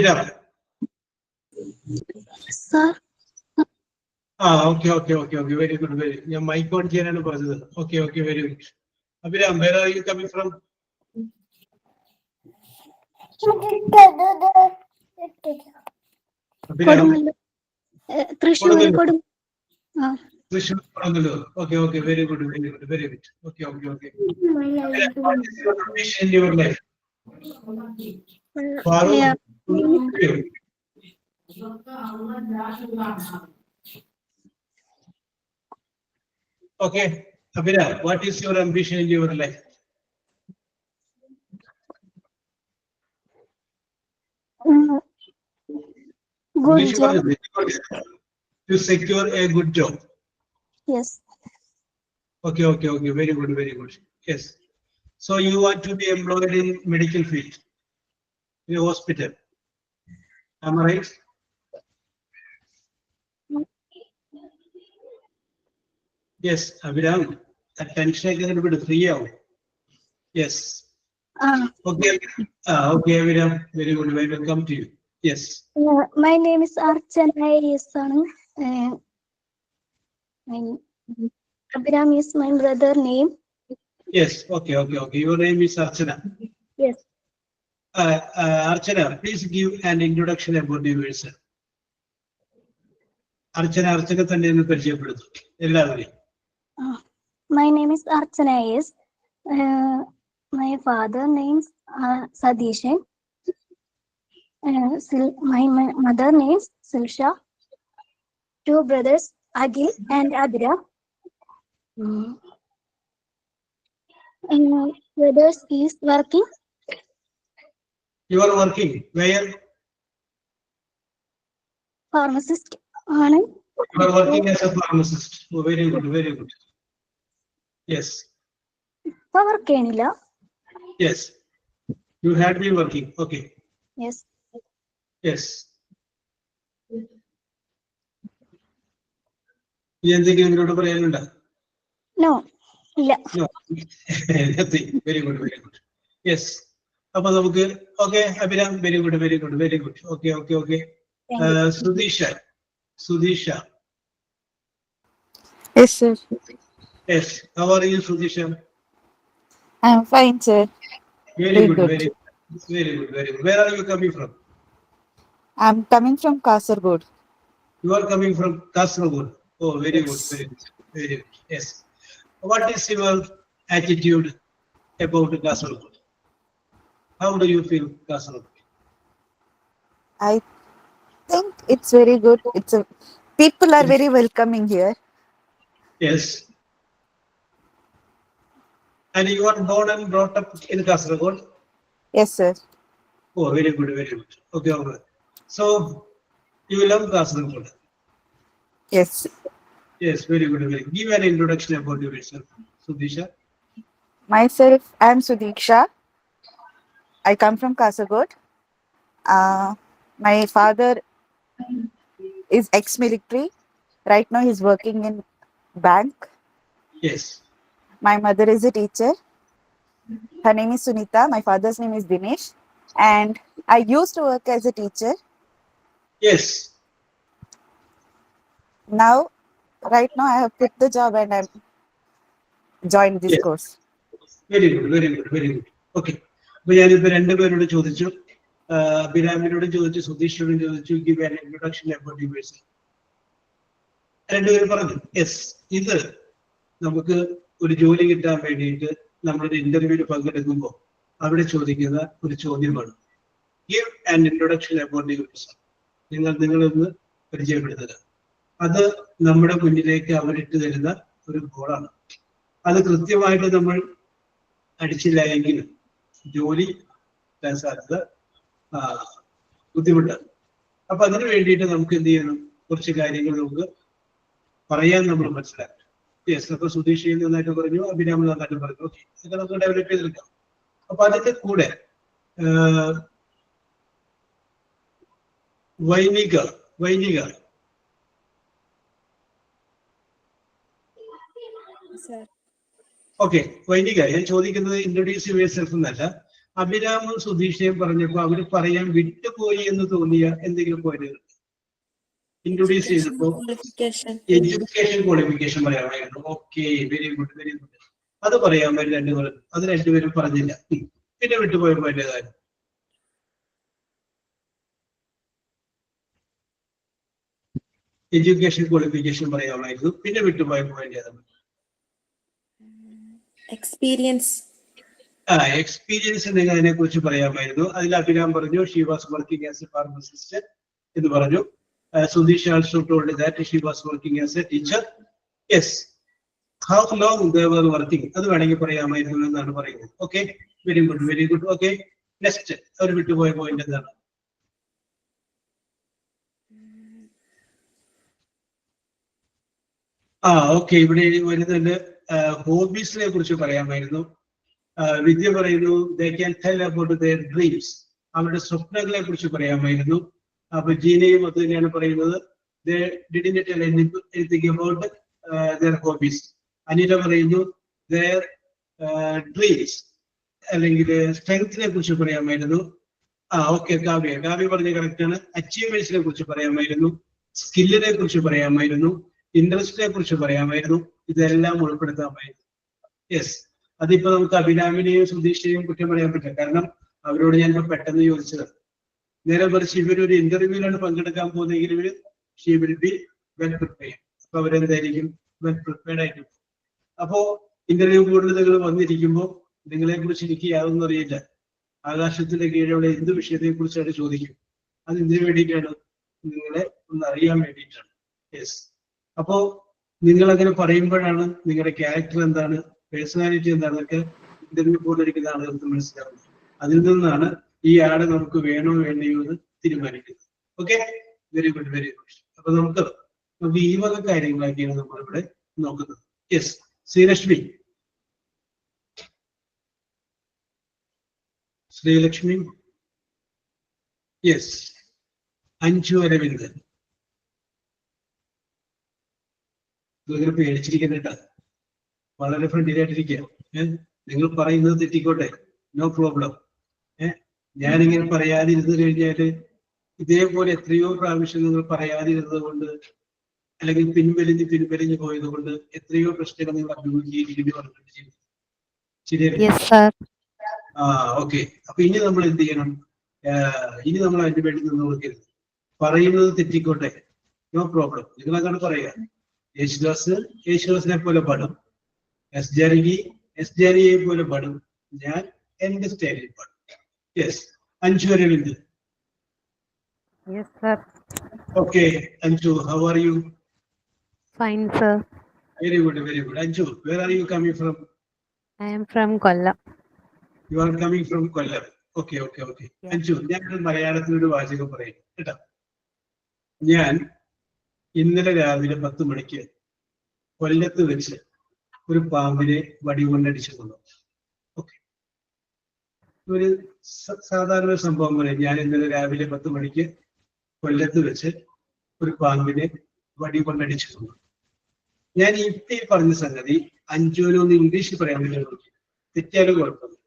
Abhinav. Sir. Okay. Very good. Your mic on here and okay, very good. Abhinav, where are you coming from? Kodungalur. Thrissur. Okay, very good. Okay. Abhinav, what is your ambition in your life? Yeah. Okay, Abhinav, what is your ambition in your life? Good job. To secure a good job. Yes. Okay. Very good. Yes. So you want to be employed in medical field, in a hospital. Am I right? Yes, Abhinav. Attention is a little bit free out. Yes. Okay. Okay, Abhinav. Very good. Welcome to you. Yes. My name is Archana. Yes, Abhiram is my brother name. Yes. Okay. Your name is Archana. Yes. Archana, please give an introduction about yourself. Archana തന്നെ ഒന്ന് പരിചയപ്പെടുത്തും എല്ലാവരെയും. My name is Archana. Yes. My father names Sadishan. My mother names Silsha. 2 brothers, Agil and Adira. Brothers is working. You are working where? Pharmacist. You are working as a pharmacist. Oh, very good. Yes. Power Kenila. Yes. You had been working. Okay. Yes. No. Very good. Yes. Okay, Abhiram, very good. Okay. Sudhisha. Yes, sir. Yes. How are you, Sudhisha? I'm fine, sir. Very good. Where are you coming from? I'm coming from Kasaragod. You are coming from Kasaragod. Oh, very Yes. good. Yes. What is your attitude about Kasaragod? How do you feel Kasaragod? I think it's very good. People are very welcoming here. Yes. And you are born and brought up in Kasaragod? Yes, sir. Oh, very good. Okay. So, you love Kasaragod? Yes. Yes, very good. Give an introduction about yourself, Sudhisha. Myself, I'm Sudiksha. I come from Kasaragod. My father is ex-military. Right now, he's working in bank. Yes. My mother is a teacher. Her name is Sunita. My father's name is Dinesh. And I used to work as a teacher. Yes. Right now, I have quit the job and I'm joined this course. Very good. Okay. അപ്പോൾ ഞാനിപ്പോൾ രണ്ടുപേരോട് ചോദിച്ചു, അഭിരാമിനോടും ചോദിച്ചു, സുധീഷിനോടും ചോദിച്ചു, give an introduction about yourself. രണ്ടുപേരും പറഞ്ഞു yes, ഇത് നമുക്ക് ഒരു ജോലി കിട്ടാൻ വേണ്ടിയിട്ട് നമ്മളൊരു ഇന്റർവ്യൂവിൽ പങ്കെടുക്കുമ്പോൾ അവിടെ ചോദിക്കുന്ന ഒരു ചോദ്യമാണ്, give an introduction about yourself. നിങ്ങളൊന്ന് പരിചയപ്പെടുത്തുക. അത് നമ്മുടെ മുന്നിലേക്ക് അവരിട്ട് തരുന്ന ഒരു ഗോളാണ്. അത് കൃത്യമായിട്ട് നമ്മൾ അടിച്ചില്ല എങ്കിൽ ജോലി കിട്ടാൻ സാധ്യത ബുദ്ധിമുട്ടാണ്. അപ്പൊ അതിനു വേണ്ടിയിട്ട് നമുക്ക് എന്ത് ചെയ്യണം, കുറച്ച് കാര്യങ്ങൾ നമുക്ക് പറയാൻ നമ്മൾ മനസ്സിലാക്കണം. യെസ്. അപ്പൊ സുധീഷ് നന്നായിട്ട് പറഞ്ഞു, അഭിരാമൻ നന്നായിട്ട് പറഞ്ഞു. ഓക്കെ, ഇതൊക്കെ നമുക്ക് ഡെവലപ്പ് ചെയ്തെടുക്കാം. അപ്പൊ അതിന്റെ കൂടെ വൈനിക ഓക്കെ, വൈനിക, ഞാൻ ചോദിക്കുന്നത് ഇൻട്രൊഡ്യൂസ് യുവർ സെൽഫ് എന്നല്ല, അഭിരാമും സുധീഷയും പറഞ്ഞപ്പോ അവര് പറയാൻ വിട്ടുപോയി എന്ന് തോന്നിയ എന്തെങ്കിലും പോയിന്റുകൾ ഇൻട്രൊഡ്യൂസ് ചെയ്തപ്പോ എഡ്യൂക്കേഷൻ ക്വാളിഫിക്കേഷൻ പറയാമായിരുന്നു. Okay, very good very good. അത് പറയാമായിരുന്നു രണ്ടുപേരും. അത് രണ്ടുപേരും പറഞ്ഞില്ല. പിന്നെ വിട്ടുപോയ പോയിന്റ് കാര്യം എഡ്യൂക്കേഷൻ ക്വാളിഫിക്കേഷൻ പറയാമായിരുന്നു. പിന്നെ വിട്ടുപോയ പോയിന്റ് ഏതാണ്? എക്സ്പീരിയൻസ്. എക്സ്പീരിയൻസ് നിങ്ങൾ അതിനെ കുറിച്ച് പറയാമായിരുന്നു. അതിൽ അഭിരാം പറഞ്ഞു she was working as a pharmacist എന്ന് പറഞ്ഞു. Sudheesh also told that she was working as a teacher. Yes, how long they were working അത് വേണമെങ്കിൽ പറയാമായിരുന്നു എന്നാണ് പറയുന്നത്. Okay, very good very good. Okay, next അവർ വിട്ടുപോയ പോയിന്റ് എന്താണ്? ഓക്കെ, ഇവിടെ വരുന്നുണ്ട് ഹോബീസിനെ കുറിച്ച് പറയാമായിരുന്നു. വിദ്യ പറയുന്നു they can tell about their dreams, അവരുടെ സ്വപ്നങ്ങളെ കുറിച്ച് പറയാമായിരുന്നു. അപ്പൊ ജീനയും അത് തന്നെയാണ് പറയുന്നത്, ദേ didn't tell anything about their hobbies. Anila പറയുന്നു ദെയർ ഡ്രീംസ് അല്ലെങ്കിൽ സ്ട്രെങ്ത്തിനെ കുറിച്ച് പറയാമായിരുന്നു. ഓക്കെ, കാവ്യ പറഞ്ഞ കറക്റ്റ് ആണ്. അച്ചീവ്മെന്റ്സിനെ കുറിച്ച് പറയാമായിരുന്നു, സ്കില്ലിനെ കുറിച്ച് പറയാമായിരുന്നു, ഇൻട്രസ്റ്റിനെ കുറിച്ച് പറയാമായിരുന്നു. ഇതെല്ലാം ഉൾപ്പെടുത്താമായിരുന്നു. യെസ്, അതിപ്പോ നമുക്ക് അഭിരാമിനെയും സുധീഷിനെയും കുറ്റം പറയാൻ പറ്റില്ല, കാരണം അവരോട് ഞാൻ പെട്ടെന്ന് ചോദിച്ചത്. നേരെ മറിച്ച് ഇവരൊരു ഇന്റർവ്യൂവിലാണ് പങ്കെടുക്കാൻ പോകുന്നെങ്കിൽ ഇവര് she will be well prepared. അപ്പൊ അവരെന്തായിരിക്കും? വെൽ പ്രിപ്പയർഡ് ആയിരിക്കും. അപ്പോ ഇന്റർവ്യൂ കൂടുതൽ നിങ്ങൾ വന്നിരിക്കുമ്പോൾ നിങ്ങളെ കുറിച്ച് എനിക്ക് യാതൊന്നും അറിയില്ല, ആകാശത്തിന്റെ കീഴിലുള്ള എന്ത് വിഷയത്തെ കുറിച്ചാണ് ചോദിക്കും. അത് എന്തിനു വേണ്ടിയിട്ടാണ്? നിങ്ങളെ ഒന്ന് അറിയാൻ വേണ്ടിയിട്ടാണ്. യെസ്, അപ്പോ നിങ്ങൾ അങ്ങനെ പറയുമ്പോഴാണ് നിങ്ങളുടെ ക്യാരക്ടർ എന്താണ്, പേഴ്സണാലിറ്റി എന്താണെന്നൊക്കെ ഇന്റർവ്യൂ പോലിരിക്കുന്ന ആളുകൾക്ക് മനസ്സിലാവുന്നത്. അതിൽ നിന്നാണ് ഈ ആളെ നമുക്ക് വേണോ വേണ്ടയോ എന്ന് തീരുമാനിക്കുന്നത്. Okay, very good very good. അപ്പൊ നമുക്ക് ഈ വക കാര്യങ്ങളൊക്കെയാണ് നമ്മളിവിടെ നോക്കുന്നത്. യെസ്, ശ്രീലക്ഷ്മി. ശ്രീലക്ഷ്മി. യെസ്, അഞ്ജു അരവിന്ദ്. ഇങ്ങനെ പേടിച്ചിരിക്കുന്നുണ്ട, വളരെ ഫ്രണ്ടിലായിട്ടിരിക്കുക. നിങ്ങൾ പറയുന്നത് തെറ്റിക്കോട്ടെ, നോ പ്രോബ്ലം. ഞാനിങ്ങനെ പറയാതിരുന്നു കഴിഞ്ഞാല് ഇതേപോലെ എത്രയോ പ്രാവശ്യം നിങ്ങൾ പറയാതിരുന്നത് കൊണ്ട് അല്ലെങ്കിൽ പിൻവലിഞ്ഞ് പോയത് കൊണ്ട് എത്രയോ പ്രശ്നങ്ങൾ നിങ്ങൾ അഭിമുഖീകരിക്കേണ്ടി വന്നിട്ടുണ്ട്. ശരിയല്ലേ? ഓക്കെ. അപ്പൊ ഇനി നമ്മൾ എന്ത് ചെയ്യണം? ഇനി നമ്മൾ അതിന് വേണ്ടി നിന്ന് നോക്കരുത്. പറയുന്നത് തെറ്റിക്കോട്ടെ, നോ പ്രോബ്ലം. നിങ്ങൾ അങ്ങനെ പറയാ. യേശുദാസിനെ പോലെ പാടും, എസ് ജാനകിയെ പോലെ പാടും, ഞാൻ എന്റെ സ്റ്റൈലിൽ പാടും. Yes, Anju Aravind. Yes, sir. Okay, Anju, how are you? Fine, sir. Very good, very good. Anju, where are you coming from? I am from Kollam. You are coming from Kollam. Okay. Yeah. Anju, ഞാൻ മലയാളത്തിലൊരു വാചകം പറയും കേട്ടോ. ഞാൻ ഇന്നലെ രാവിലെ 10 മണിക്ക് കൊല്ലത്ത് വെച്ച് ഒരു പാമ്പിനെ വടികൊണ്ടടിച്ചു കൊന്നു. ഓക്കെ, ഒരു സാധാരണ സംഭവം പറയും. ഞാൻ ഇന്നലെ രാവിലെ 10 മണിക്ക് കൊല്ലത്ത് വെച്ച് ഒരു പാമ്പിനെ വടികൊണ്ടടിച്ചു കൊന്നു. ഞാൻ ഈ പറഞ്ഞ സംഗതി അഞ്ജുവിനൊന്ന് ഇംഗ്ലീഷിൽ പറയാൻ വേണ്ടി നോക്കി. തെറ്റിയാലും കുഴപ്പമില്ല.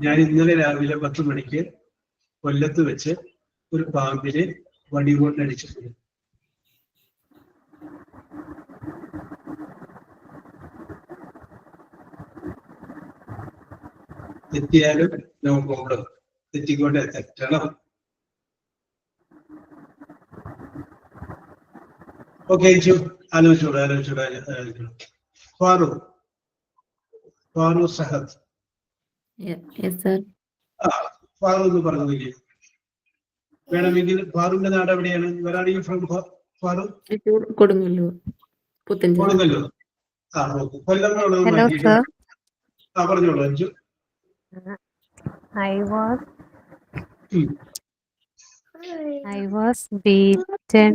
ഞാൻ ഇന്നലെ രാവിലെ 10 മണിക്ക് കൊല്ലത്ത് വെച്ച് ഒരു പാമ്പിനെ വടികൊണ്ടടിച്ചു കൊന്നു. തെറ്റിയാലും നോ പ്രോബ്ലം. തെറ്റിക്കോട്ടെ, തെറ്റണം. ഓക്കെ, ആലോചിച്ചോളൂ. ഫാറു സഹദ്. Yes, sir. ഫാറു എന്ന് പറഞ്ഞില്ലേ? വേണമെങ്കിൽ ഫാറുവിന്റെ നാട് എവിടെയാണ്? വരാണെങ്കിൽ from Faru Kodungallur. Kodungallur. Kollam. Hello, sir. പറഞ്ഞോളൂ Anju. I was beaten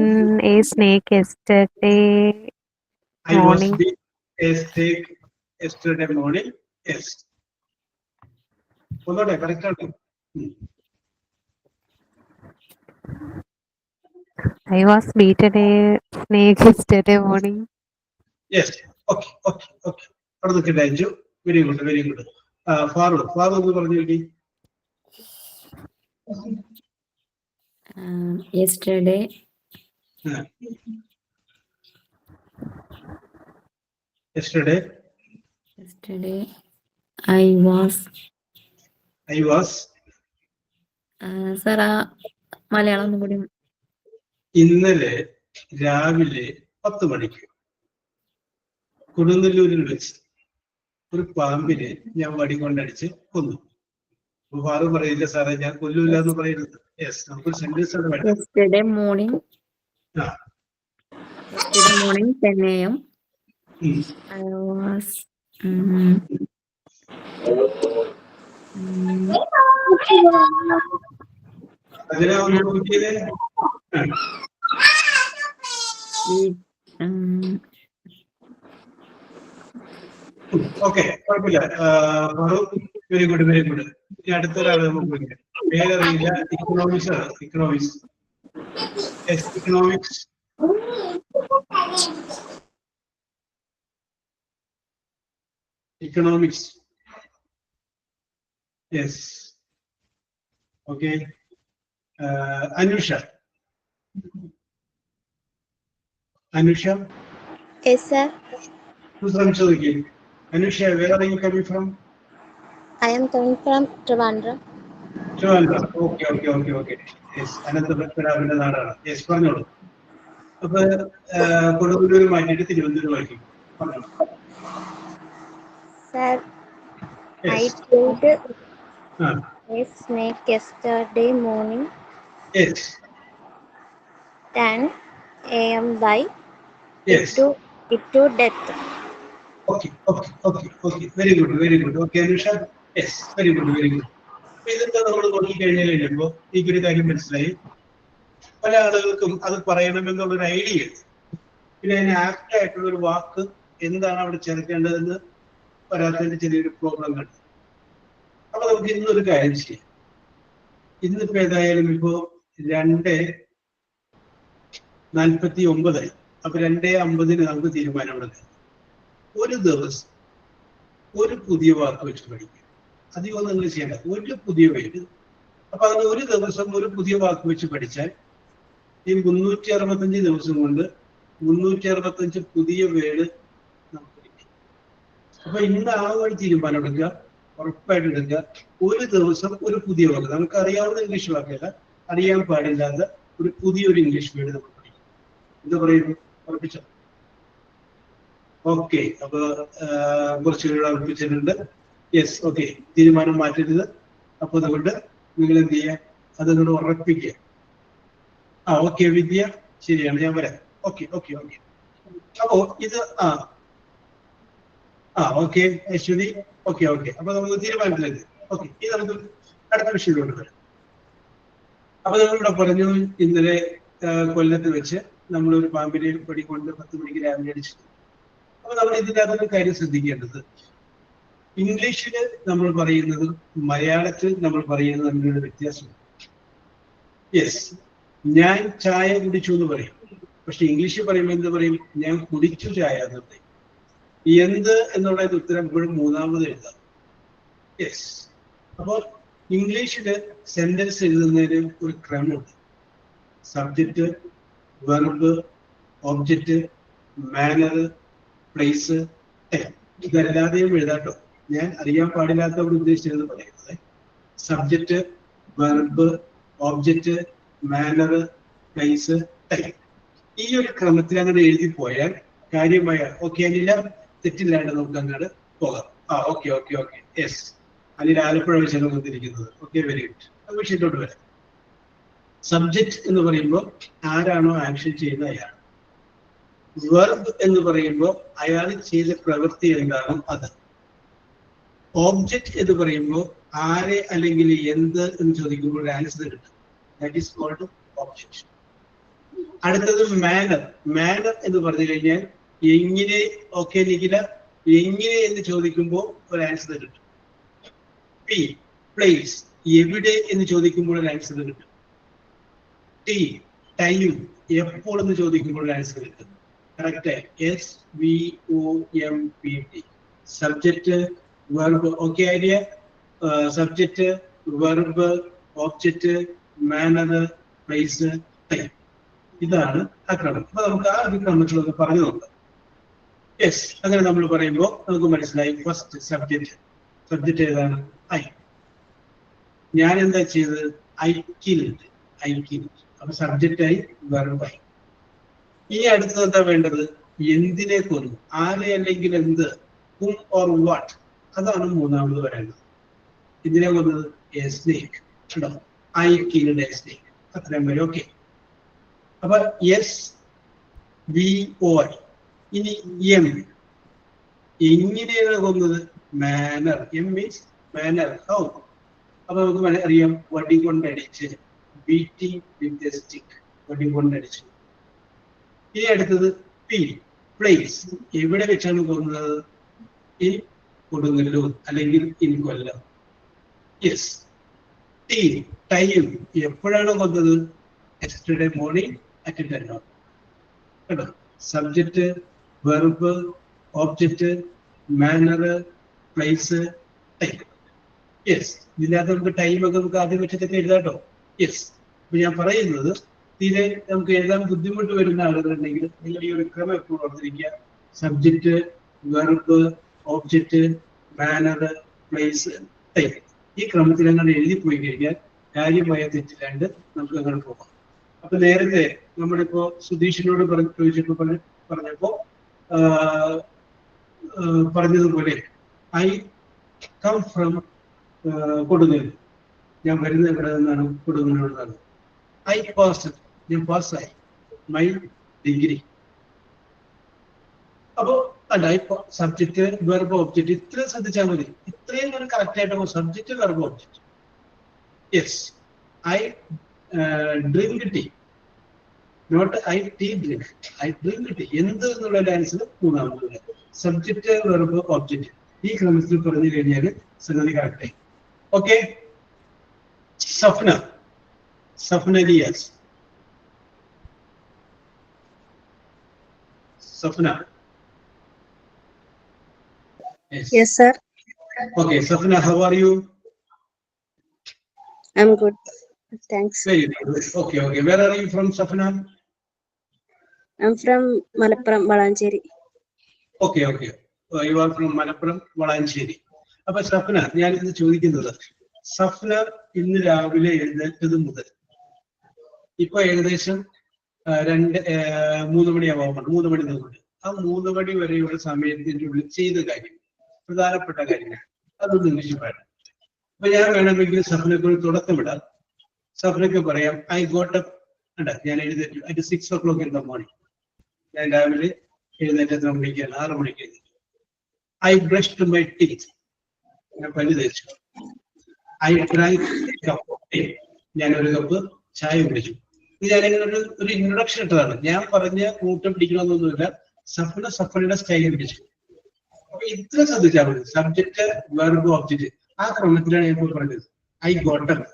a snake yesterday morning. Yesterday morning. Yes. ഒന്നോട്ടെ, കറക്റ്റ് ആണ്. I was beaten a snake yesterday morning. Yes. Okay. അവിടെ നിൽക്കട്ടെ Anju. Very good very good. Farooq എന്ന് പറഞ്ഞു നോക്കി. Yesterday. Yesterday. I was. Sir, Malayalam ഒന്നും കൂടി. ഇന്നലെ രാവിലെ 10 മണിക്ക് കൊടുങ്ങല്ലൂരിൽ വെച്ച് ഒരു പാമ്പിനെ ഞാൻ വടി കൊണ്ടടിച്ച് കൊന്നു. ഫാറൂഖ് പറയില്ല സാറേ ഞാൻ കൊല്ലൂല എന്ന് പറയുന്നത്. യെസ്, നമുക്ക് സെന്റൻസ് ആണ് വേണ്ടത്. Yesterday morning 10 a.m. I was അതിനെ ഒന്ന് നോക്കിയത്. ഓക്കെ, കുഴപ്പമില്ല. Farooq very good very good. ഇനി അടുത്തൊരാള് നമുക്ക് പേരറിയില്ല. ഇക്കണോമിക്സ് ആണ്. Economics. Yes, okay. Anusha. Yes, sir. ശ്രമിച്ചു നോക്കി. Anusha, where are you coming from? I am coming from Trivandrum. Okay. Yes, അനന്തപത്മനാഭന്റെ നാടാണ്. യെസ്, പറഞ്ഞോളൂ. അപ്പൊ കൊടുങ്ങല്ലൂർ മാറ്റിയിട്ട് തിരുവനന്തപുരമാക്കി. Sir, I killed a snake yesterday morning. Yes. 10 a.m. by Yes. it to death. Okay. Very good. Okay, Anusha. Yes, very good. ഇതൊക്കെ നമ്മൾ നോക്കിക്കഴിഞ്ഞാൽ കഴിയുമ്പോൾ എനിക്കൊരു കാര്യം മനസ്സിലായി. പല ആളുകൾക്കും അത് പറയണമെന്നുള്ളൊരു ഐഡിയ ഉണ്ട്. പിന്നെ അതിന് ആപ്റ്റ് ആയിട്ടുള്ള ഒരു വാക്ക് എന്താണ് അവിടെ ചേർക്കേണ്ടതെന്ന് വരാത്തതിന്റെ ചെറിയൊരു പ്രോബ്ലം കണ്ടു. അപ്പൊ നമുക്ക് ഇന്നൊരു കാര്യം ചെയ്യാം. ഇന്നിപ്പോ ഏതായാലും ഇപ്പോ 2:49. അപ്പൊ 2:50 നമുക്ക് തീരുമാനമെടുക്കാം. ഒരു ദിവസം ഒരു പുതിയ വാക്ക് വെച്ച് പഠിക്കുക. അധികം നിങ്ങൾ ചെയ്യേണ്ട. ഒരു പുതിയ വേർഡ്. അപ്പൊ അങ്ങനെ ഒരു ദിവസം ഒരു പുതിയ വാക്ക് വെച്ച് പഠിച്ചാൽ ഈ 365 ദിവസം കൊണ്ട് 365 പുതിയ വേർഡ് നമുക്ക് കിട്ടും. അപ്പൊ ഇന്ന് ആ വഴി തീരുമാനം എടുക്കുക. ഉറപ്പായിട്ട് എടുക്കുക. ഒരു ദിവസം ഒരു പുതിയ വാക്ക്, നമുക്ക് അറിയാവുന്ന ഇംഗ്ലീഷ് വാക്കല്ല, അറിയാൻ പാടില്ലാത്ത ഒരു പുതിയൊരു ഇംഗ്ലീഷ് വേർഡ് നമ്മൾ പഠിക്കും. എന്താ പറയുന്നു? ഉറപ്പിച്ചോ? ഓക്കെ. അപ്പൊ കുറച്ച് പേര് ഉറപ്പിച്ചിട്ടുണ്ട്. Yes, okay. തീരുമാനം മാറ്റരുത്. അപ്പൊ അതുകൊണ്ട് നിങ്ങൾ എന്ത് ചെയ്യുക? അതുകൊണ്ട് ഉറപ്പിക്കുക. ഓക്കെ വിദ്യ, ശരിയാണ്, ഞാൻ വരാം. ഓക്കെ. അപ്പോ ഇത് ഓക്കെ അശ്വതി. ഓക്കെ. അപ്പൊ നമുക്ക് തീരുമാനത്തിലേക്ക്. ഓക്കെ, ഇത് നമുക്ക് അടുത്ത വിഷയത്തിലോട്ട് വരാം. അപ്പൊ നമ്മളിവിടെ പറഞ്ഞു, ഇന്നലെ കൊല്ലത്ത് വെച്ച് നമ്മളൊരു പാമ്പിനെ പടിക്കൊണ്ട് 10 മണിക്ക് രാവിലെ അടിച്ചു. അപ്പൊ നമ്മൾ ഇതിൻ്റെ അകത്തൊരു കാര്യം ശ്രദ്ധിക്കേണ്ടത്, ഇംഗ്ലീഷിൽ നമ്മൾ പറയുന്നത് മലയാളത്തിൽ നമ്മൾ പറയുന്നത് തമ്മിലുള്ള വ്യത്യാസമുണ്ട്. യെസ്, ഞാൻ ചായ കുടിച്ചു എന്ന് പറയും. പക്ഷെ ഇംഗ്ലീഷിൽ പറയുമ്പോൾ എന്ത് പറയും? ഞാൻ കുടിച്ചു ചായ എന്ന് പറയും. എന്ത് എന്നുള്ളതിന്റെ ഉത്തരം എപ്പോഴും മൂന്നാമത് എഴുതാം. യെസ്. അപ്പോൾ ഇംഗ്ലീഷില് സെന്റൻസ് എഴുതുന്നതിന് ഒരു ക്രമമുണ്ട്. Subject, verb, object, manner, place. ഇതല്ലാതെയും എഴുതാട്ടോ. ഞാൻ അറിയാൻ പാടില്ലാത്തവർ ഉദ്ദേശിച്ചത് പറയുന്നത് subject, verb, object, manner, place. ഈ ഒരു ക്രമത്തിൽ അങ്ങനെ എഴുതി പോയാൽ കാര്യമായ ഓക്കെ. അനില, തെറ്റില്ലാണ്ട് നമുക്ക് അങ്ങോട്ട് പോകാം. ഓക്കെ. യെസ്, അനിൽ ആലപ്പുഴ വെച്ചാണ് വന്നിരിക്കുന്നത്. Okay, very good. വിഷയത്തോട്ട് വരാം. സബ്ജക്റ്റ് എന്ന് പറയുമ്പോൾ ആരാണോ ആക്ഷൻ ചെയ്യുന്ന അയാൾ. വെർബ് എന്ന് പറയുമ്പോൾ അയാൾ ചെയ്ത പ്രവൃത്തി എന്താണോ അത്. ഓബ്ജക്റ്റ് എന്ന് പറയുമ്പോൾ ആരെ അല്ലെങ്കിൽ എന്ത് എന്ന് ചോദിക്കുമ്പോൾ ഒരു ആൻസർ കിട്ടും. That is called object. അടുത്തത് മാനർ. മാനർ എന്ന് പറഞ്ഞു കഴിഞ്ഞാൽ എങ്ങനെ. ഓക്കെ നിഖില, എങ്ങനെ എന്ന് ചോദിക്കുമ്പോൾ ഒരു ആൻസർ കിട്ടും. പ്ലേസ്, എവിടെ എന്ന് ചോദിക്കുമ്പോൾ ഒരു ആൻസർ കിട്ടും. ടൈം, എപ്പോൾ എന്ന് ചോദിക്കുമ്പോൾ ഒരു ആൻസർ കിട്ടും. Correct. SVOMPT. Subject, verb okay idea, subject, verb, object, manner, place, time. ഇതാണ് ആ ക്രമം. അപ്പൊ നമുക്ക് ആ ഒരു ക്രമത്തിലൊന്ന് പറഞ്ഞു നോക്കാം. യെസ്, അങ്ങനെ നമ്മൾ പറയുമ്പോൾ നമുക്ക് മനസ്സിലായി. ഫസ്റ്റ് സബ്ജക്റ്റ് ഏതാണ്? ഐ. ഞാൻ എന്താ ചെയ്തത്? I killed. അപ്പൊ സബ്ജക്റ്റ് ആയി, വെർബ് ആയി. ഇനി അടുത്തത് എന്താ വേണ്ടത്? എന്തിനെ കൊന്നു, ആരെ അല്ലെങ്കിൽ എന്ത്, whom or what, അതാണ് മൂന്നാമത് വരേണ്ടത്. ഇതിനെ കൊന്നത് a snake. I killed a snake. അത്രയും വരെ ഓക്കെ. അപ്പൊ എസ് വി ഒ ഐ. ഇനി എം, എങ്ങനെയാണ് കൊന്നത്? Manner. M means manner, how. അപ്പൊ നമുക്ക് അറിയാം, വടി കൊണ്ടടിച്ച്, ബീറ്റിംഗ് വിത്ത് എ സ്റ്റിക്ക്, വടി കൊണ്ടടിച്ചു. ഇനി അടുത്തത് പി, പ്ലേസ്. എവിടെ വെച്ചാണ് കൊന്നത്? ഇൻ കൊടുങ്ങല്ലൂർ അല്ലെങ്കിൽ in Kollam. Yes. T, time. എപ്പോഴാണ് കൊന്നത്? Yesterday morning at 10 o'clock. കേട്ടോ? Subject, verb, object, manner, place, time. Yes. ഇതിനകത്ത് നമുക്ക് ടൈമൊക്കെ നമുക്ക് ആദ്യം വെച്ചിട്ടൊക്കെ എഴുതാട്ടോ. യെസ്. അപ്പൊ ഞാൻ പറയുന്നത്, തീരെ നമുക്ക് എഴുതാൻ ബുദ്ധിമുട്ട് വരുന്ന ആളുകളുണ്ടെങ്കിൽ നിങ്ങൾ ഈ ഒരു ക്രമം എപ്പോഴും ഓർത്തിരിക്കുക. Subject, verb, object, manner, place, time. ഈ ക്രമത്തിൽ അങ്ങനെ എഴുതി പോയി കഴിഞ്ഞാൽ കാര്യമായ തെറ്റില്ലാണ്ട് നമുക്ക് അങ്ങനെ പോകാം. അപ്പൊ നേരത്തെ നമ്മളിപ്പോ സുധീഷിനോട് പറഞ്ഞപ്പോ പറഞ്ഞതുപോലെ ഐ കം ഫ്രം കൊടുങ്ങല്ലൂർ. ഞാൻ വരുന്നത് എവിടെ നിന്നാണ്? കൊടുങ്ങല്ലൂർ നിന്നാണ്. ഐ പാസ്, ഞാൻ പാസ്സായി മൈ ഡിഗ്രി. അപ്പോ അല്ല, സബ്ജക്റ്റ്, വെർബ്, ഓബ്ജക്റ്റ് ഇത്രയും ശ്രദ്ധിച്ചാൽ മതി. ഇത്രയും ഒരു കറക്റ്റ് ആയിട്ട് subject, verb, object. Yes, I drink tea, not I tea drink. I drink tea. എന്ത് എന്നുള്ള ആൻസർ മൂന്നാമത്. സബ്ജക്റ്റ്, വെർബ്, ഓബ്ജക്റ്റ് ഈ ക്രമത്തിൽ പറഞ്ഞു കഴിഞ്ഞാൽ സംഗതി കറക്റ്റായി. Okay. Safna Liyas. Safna. Yes, sir. Okay, Safna, how are you? I'm good. Thanks. Very good. Okay. Where are you from, Safna? I'm from Malappuram, Valancheri. Okay. You are from Malappuram, Valancheri. അപ്പൊ സഫ്ന, ഞാൻ ഇന്ന് ചോദിക്കുന്നത്, സഫ്ന ഇന്ന് രാവിലെ എഴുന്നേറ്റത് മുതൽ ഇപ്പൊ ഏകദേശം 3 മണിയാവാൻ 3 മണി തൊട്ട് ആ 3 മണി വരെയുള്ള സമയത്തിന്റെ ഉള്ളിൽ ചെയ്ത കാര്യം, പ്രധാനപ്പെട്ട കാര്യങ്ങൾ, അതൊന്ന് ഇംഗ്ലീഷ് പറയാം. അപ്പൊ ഞാൻ വേണമെങ്കിൽ സഫ്നക്ക് ഒരു തുടക്കമിടാം. സഫ്നക്ക് പറയാം, ഐ ഗോട്ട് അപ്പ്. ഞാൻ എഴുന്നേറ്റു at 6 o'clock in the morning. ഞാൻ രാവിലെ എഴുന്നേറ്റ് 6 മണിക്ക് എഴുന്നേറ്റു. I brushed my teeth. ഞാൻ പല്ല് തേച്ചു. I drank cup of tea. ഞാൻ ഒരു കപ്പ് ചായ കുടിച്ചു. ഇത് ഞാനിങ്ങനെ ഒരു ഇൻട്രൊഡക്ഷൻ ഇട്ടതാണ്. ഞാൻ പറഞ്ഞ കൂട്ടം പിടിക്കണമെന്നൊന്നുമില്ല. സഫ്നയുടെ സ്റ്റൈൽ പിടിച്ചു. അപ്പൊ ഇത്ര ശ്രദ്ധിച്ചാൽ മതി. സബ്ജക്റ്റ്, വെർബ്, ഓബ്ജക്റ്റ് ആ ക്രമത്തിലാണ് ഞാൻ ഇപ്പോൾ പറഞ്ഞത്. I got up.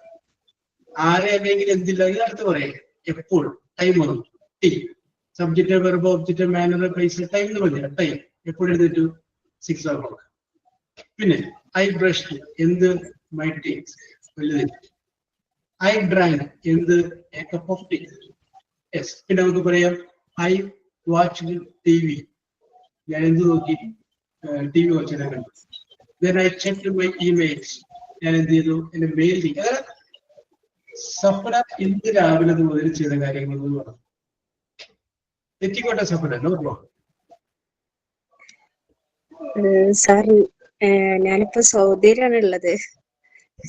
ആരെ അല്ലെങ്കിൽ എന്തില്ലെങ്കിൽ അടുത്ത് പറയാം. എപ്പോഴും ടൈം വന്നു. Tea. Subject, verb, object, manner, place, time എന്ന് പറഞ്ഞാൽ ടൈം എപ്പോഴും എഴുന്നേറ്റു? 6 o'clock. പിന്നെ ഐ ബ്രഷ്, എന്ത്? My tea. ഐ ഡ്രാങ്ക്, എന്ത്? A cup of tea. Yes. പിന്നെ നമുക്ക് പറയാം ഐ വാച്ച് TV. ഞാൻ എന്ത് നോക്കി? TV വാച്ച് കണ്ടു. Then I checked my emails. ഞാൻ എന്ത് ചെയ്തു? എന്റെ മെയിൽ. അങ്ങനെ സഫ്ന ഇന്ന് രാവിലെ മുതൽ ചെയ്ത കാര്യങ്ങൾ എന്ന് പറഞ്ഞു. തെറ്റിക്കോട്ടെ സഫ്ന, നോ പ്രോബ്ലം. സാർ, ഞാനിപ്പോ സൗദിയിലാണ് ഉള്ളത്.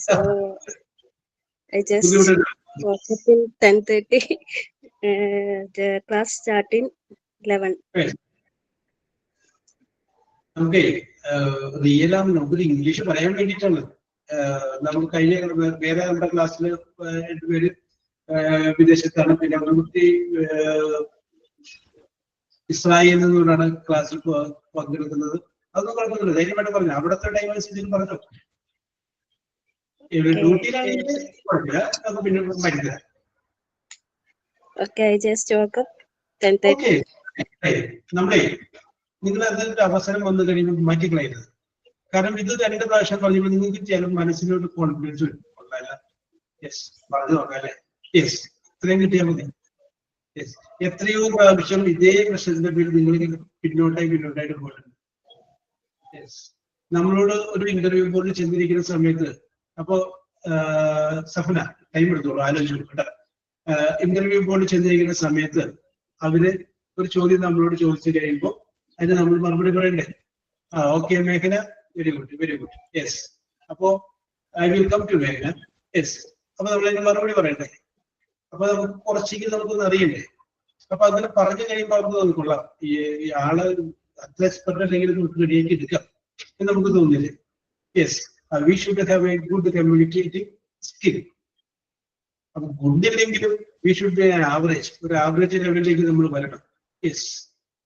So I just woke up in 10:30. The class start in 11. നമുക്ക് റിയലാം നമുക്ക് ഇംഗ്ലീഷ് പറയാൻ വേണ്ടിയിട്ടാണ്. നമുക്ക് കഴിഞ്ഞ വേറെ നമ്മുടെ ക്ലാസ്സിൽ 2 പേര് വിദേശത്താണ്. പിന്നെ നമുക്ക് ഇസ്രായേലിൽ നിന്നുകൊണ്ടാണ് ക്ലാസ്സിൽ പങ്കെടുക്കുന്നത്. അതൊന്നും കുഴപ്പമില്ല, ധൈര്യമായിട്ട് പറഞ്ഞു. അവിടുത്തെ ടൈം അനുസരിച്ച് പറഞ്ഞു. ഡ്യൂട്ടിയിലാണെങ്കിൽ കുഴപ്പമില്ല, നമുക്ക് പിന്നെ മരുന്നില്ല. Okay, I just woke up 10:30. നമ്മളെ നിങ്ങൾ അതിന്റെ അവസരം വന്നു കഴിയുമ്പോൾ മാറ്റിക്കളയരുത്. കാരണം ഇത് 2 പ്രാവശ്യം പറഞ്ഞപ്പോൾ നിങ്ങൾക്ക് ചില മനസ്സിനൊരു കോൺഫിഡൻസ് വരും. യെസ് പറഞ്ഞു നോക്കാം അല്ലെ? യെസ് ഇത്രയും കിട്ടിയാൽ മതി. യെസ് എത്രയോ പ്രാവശ്യം ഇതേ പ്രശ്നത്തിന്റെ പേരിൽ നിങ്ങൾ പിന്നോട്ടായിട്ട് പോയിട്ടുണ്ട്. യെസ് നമ്മളോട് ഒരു ഇന്റർവ്യൂ ബോർഡിൽ ചെന്നിരിക്കുന്ന സമയത്ത് അപ്പോ സഫന ടൈം എടുത്തോളൂ ആലോചിച്ചു കേട്ടോ. ഇന്റർവ്യൂ ബോർഡിൽ ചെന്നിരിക്കുന്ന സമയത്ത് അവര് ഒരു ചോദ്യം നമ്മളോട് ചോദിച്ചു കഴിയുമ്പോൾ അതിന് നമ്മൾ മറുപടി പറയണ്ടേ? ഓക്കെ മേഘന, very good very good, yes. അപ്പോ ഐ വിൽ കം ടു മേഘന, യെസ്. അപ്പൊ നമ്മൾ അതിന് മറുപടി പറയണ്ടേ? അപ്പൊ നമുക്ക് കുറച്ചെങ്കിലും നമുക്കൊന്ന് അറിയണ്ടേ? അപ്പൊ അങ്ങനെ പറഞ്ഞു കഴിയുമ്പോൾ അവർക്ക് തോന്നിക്കൊള്ളാം ഈ ആള് അത്ര എക്സ്പെർട്ട് അല്ലെങ്കിൽ നമുക്ക് റെഡിയാക്കി എടുക്കാം എന്ന് നമുക്ക് തോന്നില്ലേ? Yes, we should have a good communicating skill. അപ്പൊ ഗുഡില്ലെങ്കിലും വി ഷുഡ് ബി ആവറേജ്, ഒരു ആവറേജ് ലെവലിലേക്ക് നമ്മൾ വരണം. യെസ്,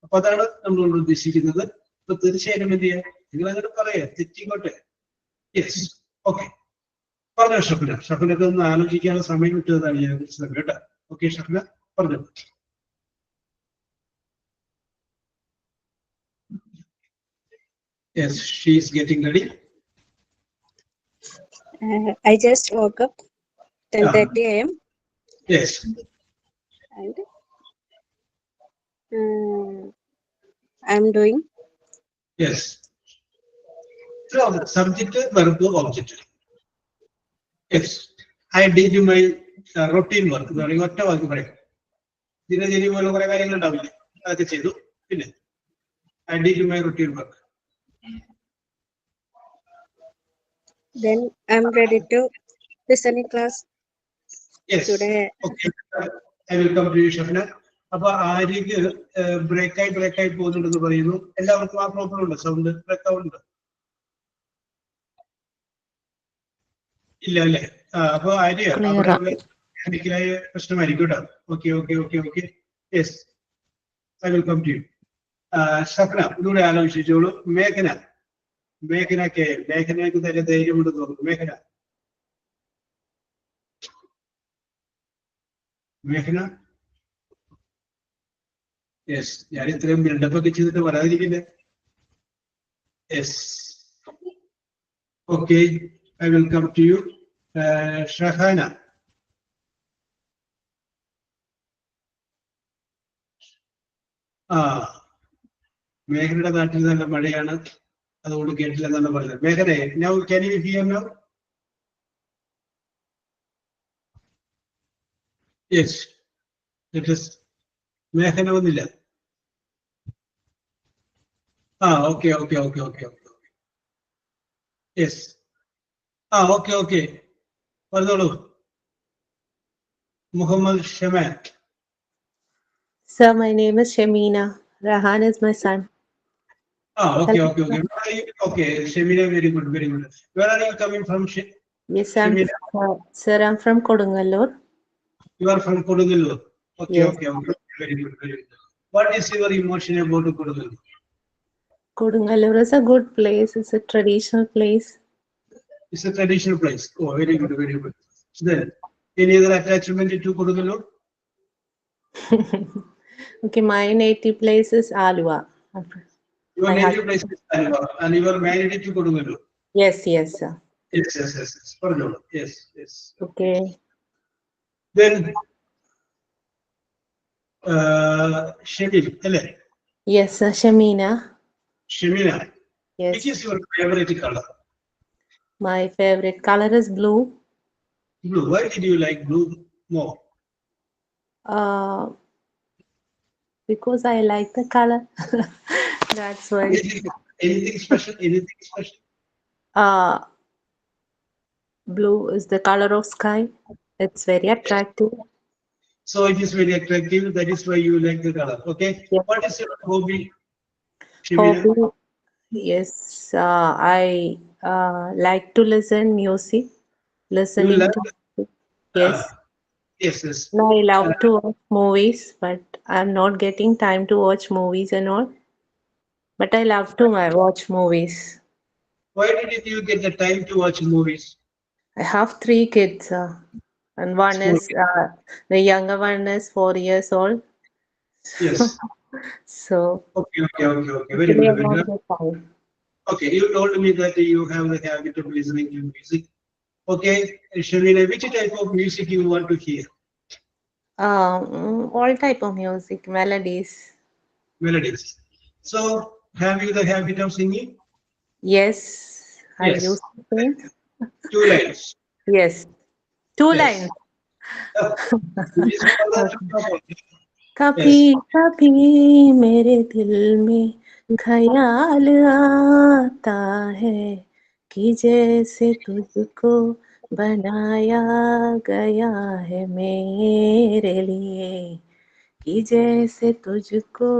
അപ്പൊ അതാണ് നമ്മളോട് ഉദ്ദേശിക്കുന്നത്. അപ്പൊ തീർച്ചയായിട്ടും എന്ത് ചെയ്യാം, നിങ്ങൾ അങ്ങനെ പറയാ തെറ്റിക്കോട്ടെ. യെസ്, ഓക്കെ പറഞ്ഞോ ഷഫ്ന. ഷഫ്നക്ക് ഒന്ന് ആലോചിക്കാനുള്ള സമയം കിട്ടുന്നതാണ് ഞാൻ വിളിച്ചത് കേട്ടോ. ഓക്കെ ഷഫ്ന പറഞ്ഞു. Yes, she is getting ready. I just woke up 10:30 a.m. Yes. and I'm doing. Yes. So subject, verb, object. Yes, I did my routine work. ഒറ്റ വാക്ക് പറയാം. ദിനചര്യ പോലെ കുറെ കാര്യങ്ങൾ ഉണ്ടാവില്ലേ, അതൊക്കെ ചെയ്തു. പിന്നെ I did my routine work. Then I'm ready to listen in class. Yes. Today. Okay. I will come to you, Shafna. അപ്പൊ ആര്യക്ക് ബ്രേക്കായി പോകുന്നുണ്ടെന്ന് പറയുന്നു. എല്ലാവർക്കും ആ പ്രോബ്ലം ഉണ്ട്, സൗണ്ട് ബ്രേക്ക് ആവുന്നുണ്ട്? ഇല്ല അല്ലേ? അപ്പൊ ആര്യ ടെക്നിക്കലായ പ്രശ്നമായിരിക്കും കേട്ടോ. Okay. Yes, I will come to you. Shafna ഇതുകൂടെ ആലോചിച്ചോളൂ. മേഘനയ്ക്ക് തന്നെ ധൈര്യമുണ്ട് തോന്നുന്നു. മേഘന യെസ്, ഞാൻ ഇത്രയും ബിൽഡപ്പ് ഒക്കെ ചെയ്തിട്ട് വരാതിരിക്കില്ല. Yes, okay, I will come to you. Shahana. മേഘനയുടെ നാട്ടിൽ നല്ല മഴയാണ്, അതുകൊണ്ട് കേട്ടില്ല എന്നാണ് പറഞ്ഞത്. മേഘനെ, now can you hear now? Yes, it is. മേഘന വന്നില്ല. ഓക്കെ. യെസ്, ഓക്കെ പറഞ്ഞോളൂ. Muhammad ഷമാൻ. Sir, my name is Shamina. Rahan is my son. Okay. Okay, Shamina, very good. Where are you coming from? Yes, sir, I'm from Kodungallur. You are from Kodungallur. Okay, Yes. okay. Very good. What is your emotion about Kodungallur? Kodungallur is a good place. It's a traditional place. It's a traditional place. Oh, very good. Then, any other attachment to Kodungallur? Okay, my native place is Alua. Your native place is Alua, and you are married to Kodungallur? Yes, sir. Yes. Pardon. Yes. Okay. Then, Shamil, hello. Yes, sir, Shamina. Shamina, Yes. which is your favorite color? My favorite color is blue. Blue. Why did you like blue more? Because I like the color. That's why. Anything special? Blue is the color of sky. It's very attractive. So it is very attractive. That is why you like the color. Okay. Yes. What is your hobby, Shamina? Hobby. Yes, I like to listen music. Listening like to yes. Yes. And I love to watch movies, but I'm not getting time to watch movies and all. But I love to watch movies. Why didn't you get the time to watch movies? I have 3 kids, and one is the younger one is 4 years old. Yes. So Okay. Very today I good. have the time. Okay, you told me that you have the habit of listening to music. Okay, Shamina, which type of music you want to hear? All type of music, melodies. Melodies. So, have you the habit of singing? Yes, I Yes. used to sing. 2 lines. Yes, 2 Yes. lines. Music for that. कभी कभी मेरे दिल में ख्याल आता है कि जैसे तुझको बनाया गया है मेरे लिए, कि जैसे तुझको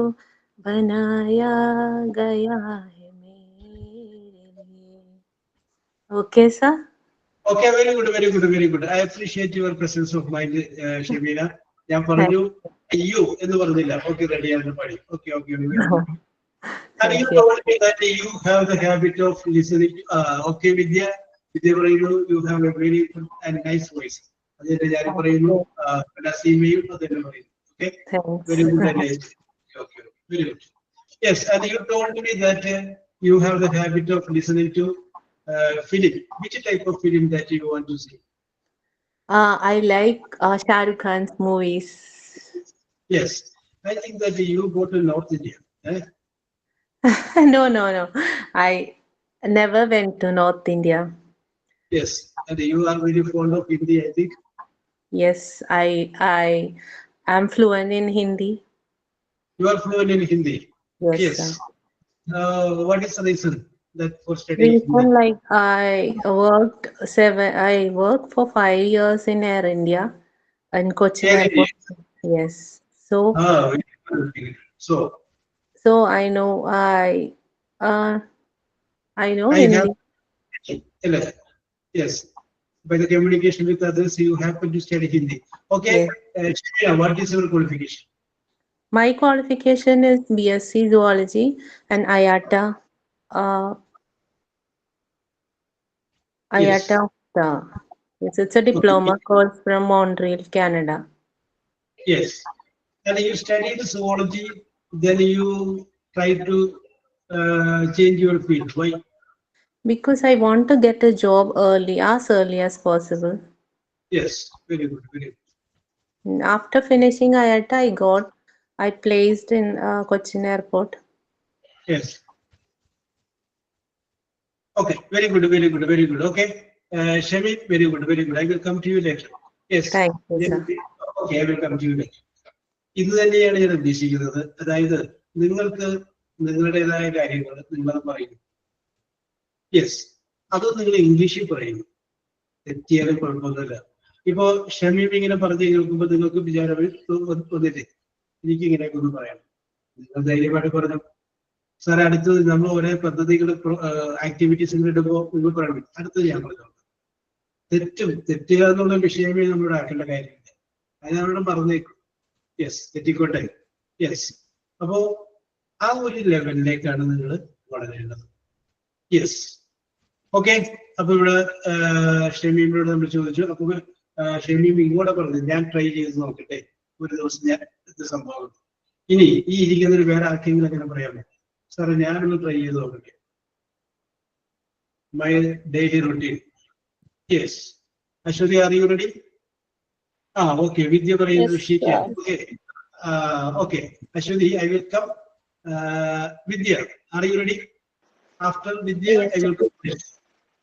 बनाया गया है मेरे लिए. Okay, sir? Okay, very good, very good, very good. I appreciate your presence of mind, Shamina. ഞാൻ പറഞ്ഞു you എന്ന് പറഞ്ഞില്ല. Okay, ready ആണ് പാടി. Okay, okay, very good. And you Thank you. told me that you have the habit of listening. Okay, Vidya, Vidya പറയുന്നു, you have a very good and nice voice. അതിന്റെ ഞാൻ പറയുന്നു, Naseemയും അതെന്നെ പറയുന്നു. Okay, Thanks. very good and nice. Okay, very good. Yes, and you told me that you have the habit of listening to film. Which type of film that you want to see? I like Shah Rukh Khan's movies. Yes, I think that you go to North India. Eh? No, no, no. I never went to North India. Yes, and you are very fond of Hindi, I think. Yes, I am fluent in Hindi. You are fluent in Hindi. Yes, Yes. sir. What is the reason that for studying Reason Hindi? like I worked for 5 years in Air India in Cochin Air Airport. Yes. So very good. So I know I know I Hindi. have yes. By the communication with others, you happen to study Hindi. Okay. Shreya, what is your qualification? My qualification is BSc Zoology and IATA. Yes. IATA. Yes, it's a diploma course from Montreal, Canada. Yes. And you studied zoology, then you try to change your field. Why? Because I want to get a job early as possible. Yes. Very good. Very good. And after finishing IATA, I placed in Cochin Airport. Yes. Okay. Very good. Very good. Very good. Okay. Shami, very good. Very good. I will come to you later. Yes. Thank you, sir. Okay. I will come to you later. ഇത് തന്നെയാണ് ഞാൻ ഉദ്ദേശിക്കുന്നത്. അതായത് നിങ്ങൾക്ക് നിങ്ങളുടേതായ കാര്യങ്ങൾ നിങ്ങൾ പറയുന്നു. യെസ്, അത് നിങ്ങൾ ഇംഗ്ലീഷിൽ പറയുന്നു. തെറ്റിയാലും കുഴപ്പമൊന്നുമില്ല. ഇപ്പോ ഷമീം ഇങ്ങനെ പറഞ്ഞു കേൾക്കുമ്പോൾ നിങ്ങൾക്ക് വിചാരം വന്നില്ലേ, എനിക്ക് ഇങ്ങനെയൊക്കെ ഒന്ന് പറയാം. നിങ്ങൾ ധൈര്യമായിട്ട് പറഞ്ഞു, സാർ അടുത്തത് നമ്മൾ ഒരേ പദ്ധതികൾ ആക്ടിവിറ്റീസ് ഇടുമ്പോൾ നിങ്ങൾ പറയണം, അടുത്തത് ഞാൻ പറഞ്ഞു. തെറ്റുക എന്നുള്ള വിഷയമേ നമ്മളോട് ആക്കേണ്ട കാര്യമില്ല. അത് നമ്മളോട് പറഞ്ഞേക്കും. യെസ്, തെറ്റിക്കോട്ടെ. യെസ്. അപ്പോ ആ ഒരു ലെവലിലേക്കാണ് നിങ്ങൾ വളരേണ്ടത്. യെസ്. ഓക്കെ. അപ്പൊ ഇവിടെ ഷമീമിനോട് നമ്മൾ ചോദിച്ചു. അപ്പൊ ഷമീം ഇങ്ങോട്ട് പറഞ്ഞു, ഞാൻ ട്രൈ ചെയ്ത് നോക്കട്ടെ ഒരു ദിവസം, ഞാൻ ഇത് സംഭവം. ഇനി ഈ ഇരിക്കുന്നൊരു വേറെ ആർക്കെങ്കിലും അങ്ങനെ പറയാമോ, സാറേ ഞാനൊന്ന് ട്രൈ ചെയ്ത് നോക്കട്ടെ, my daily routine. Yes. Ashwathi, are you ready? Okay. Vidya പറയുന്നത് sheet. Okay. Okay Ashwati, I will come. Vidya, are you ready? After Vidya, Yes, I will come.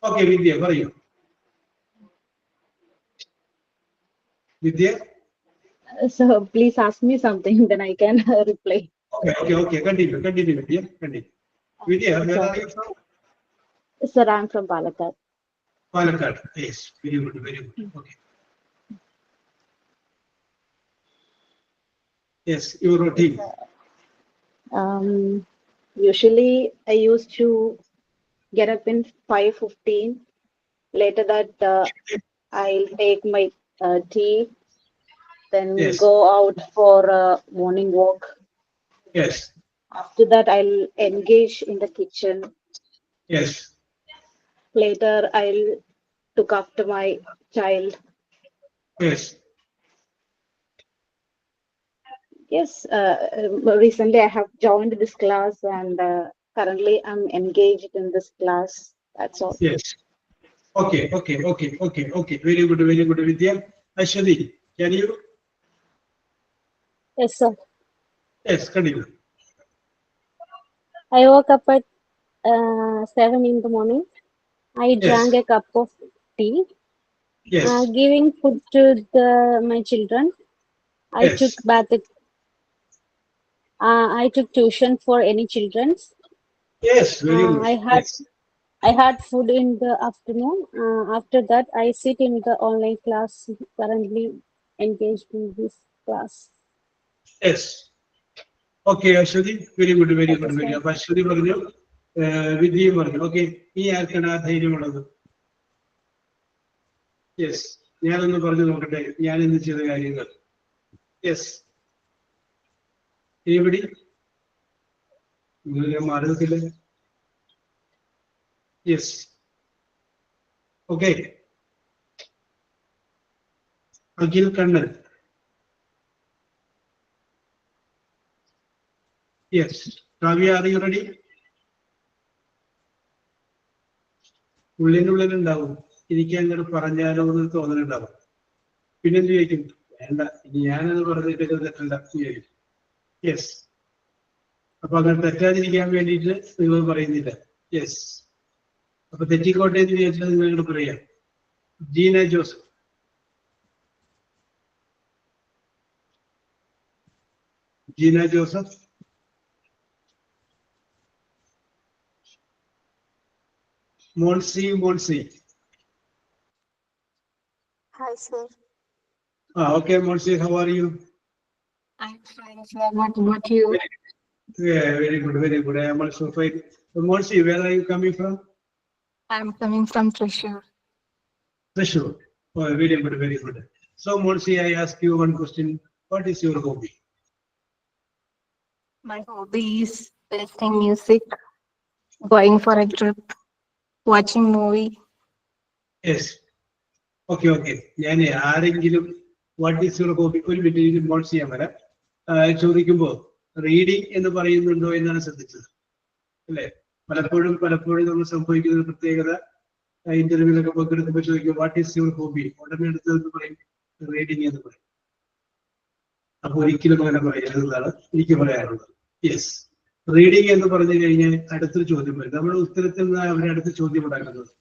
Okay, Vidya, where are you? Vidya? So please ask me something, then I can reply. Okay. Continue, Vidya. Continue. Vidya, where are you from? Sir, I'm from Palakkad. Palakkad. Yes, very good. Okay. Yes, your routine. Usually I used to get up in 5:15. Later that I'll take my tea, then Yes. go out for a morning walk. Yes. After that I'll engage in the kitchen. Yes. Later I'll look after my child. Yes. Yes, recently I have joined this class and currently I'm engaged in this class. That's all. Yes. Okay. Very good, Vidya. Ashwini, can you? Yes, sir. Yes, continue. I woke up at 7 in the morning. I drank a cup of tea, Yes. giving food to my children. I Yes. took bath. I took tuition for any children. Yes, very good. Yes. I had food in the afternoon. After that, I sit in the online class. Currently engaged in this class. Yes. Okay, Ashwini, very good. Okay, Very sir. good. Ashwini പറഞ്ഞു, വിദ്യയും പറഞ്ഞു. Okay, ഈ ആർക്കാണ് ആ ധൈര്യമുള്ളത്? Yes, ഞാനൊന്ന് പറഞ്ഞു നോക്കട്ടെ, ഞാൻ ഇന്ന് ചെയ്ത കാര്യങ്ങൾ. യെസ്, ഇവിടെ നിങ്ങൾ മാറി നിൽക്കില്ല. Yes, okay. Akhil Kannan. Yes. Kavya, are you ready? ഉള്ളിനുള്ളിലുണ്ടാവും, എനിക്ക് അങ്ങനെ പറഞ്ഞാലോ എന്ന് തോന്നലുണ്ടാവും. പിന്നെന്ത് ചോദിക്കും? വേണ്ട, ഞാനത് പറഞ്ഞിട്ട് തെറ്റണ്ട ചോദിക്കും. യെസ്. അപ്പൊ അങ്ങനെ തെറ്റാതിരിക്കാൻ വേണ്ടിയിട്ട് നിങ്ങൾ പറയുന്നില്ല. യെസ്. അപ്പൊ തെറ്റിക്കോട്ടെ എന്ന് ചോദിച്ചാൽ നിങ്ങൾ പറയാം. Jeena Joseph. Jeena Joseph. Monsi. Hi, sir. Okay, Monsi, how are you? I'm fine, sir. What about you? Yeah, very good. I am also fine. So, Monsi, where are you coming from? I'm coming from Thrissur. Thrissur. Oh, very good. So, Monsi, I ask you one question. What is your hobby? My hobby is listening music, going for a trip, watching movie. Yes. Okay. ഞാൻ ആരെങ്കിലും what is your hobby ഒരു minute മോൾ ചെയ്യാൻ വരാം. ചോദിക്കുമ്പോൾ reading എന്ന് പറയുന്നുണ്ടോ എന്നാണ് ശ്രദ്ധിച്ചത് അല്ലേ? പലപ്പോഴും നമ്മൾ സംഭവിക്കുന്ന ഒരു പ്രത്യേകത, ഇന്റർവ്യൂലൊക്കെ പങ്കെടുക്കുമ്പോൾ ചോദിക്കും വാട്ട് ഈസ് യുവർ ഹോബി, ഉടനെ എടുത്തതെന്ന് പറയും റീഡിങ് എന്ന് പറയും. അപ്പൊ ഒരിക്കലും അങ്ങനെ പറയുന്നതാണ് എനിക്ക് പറയാനുള്ളത്. യെസ്, റീഡിങ് എന്ന് പറഞ്ഞു കഴിഞ്ഞാൽ അടുത്തൊരു ചോദ്യം വരും. നമ്മുടെ ഉത്തരത്തിൽ നിന്ന് അവരെ അടുത്ത ചോദ്യം ഉണ്ടാക്കുന്നത്.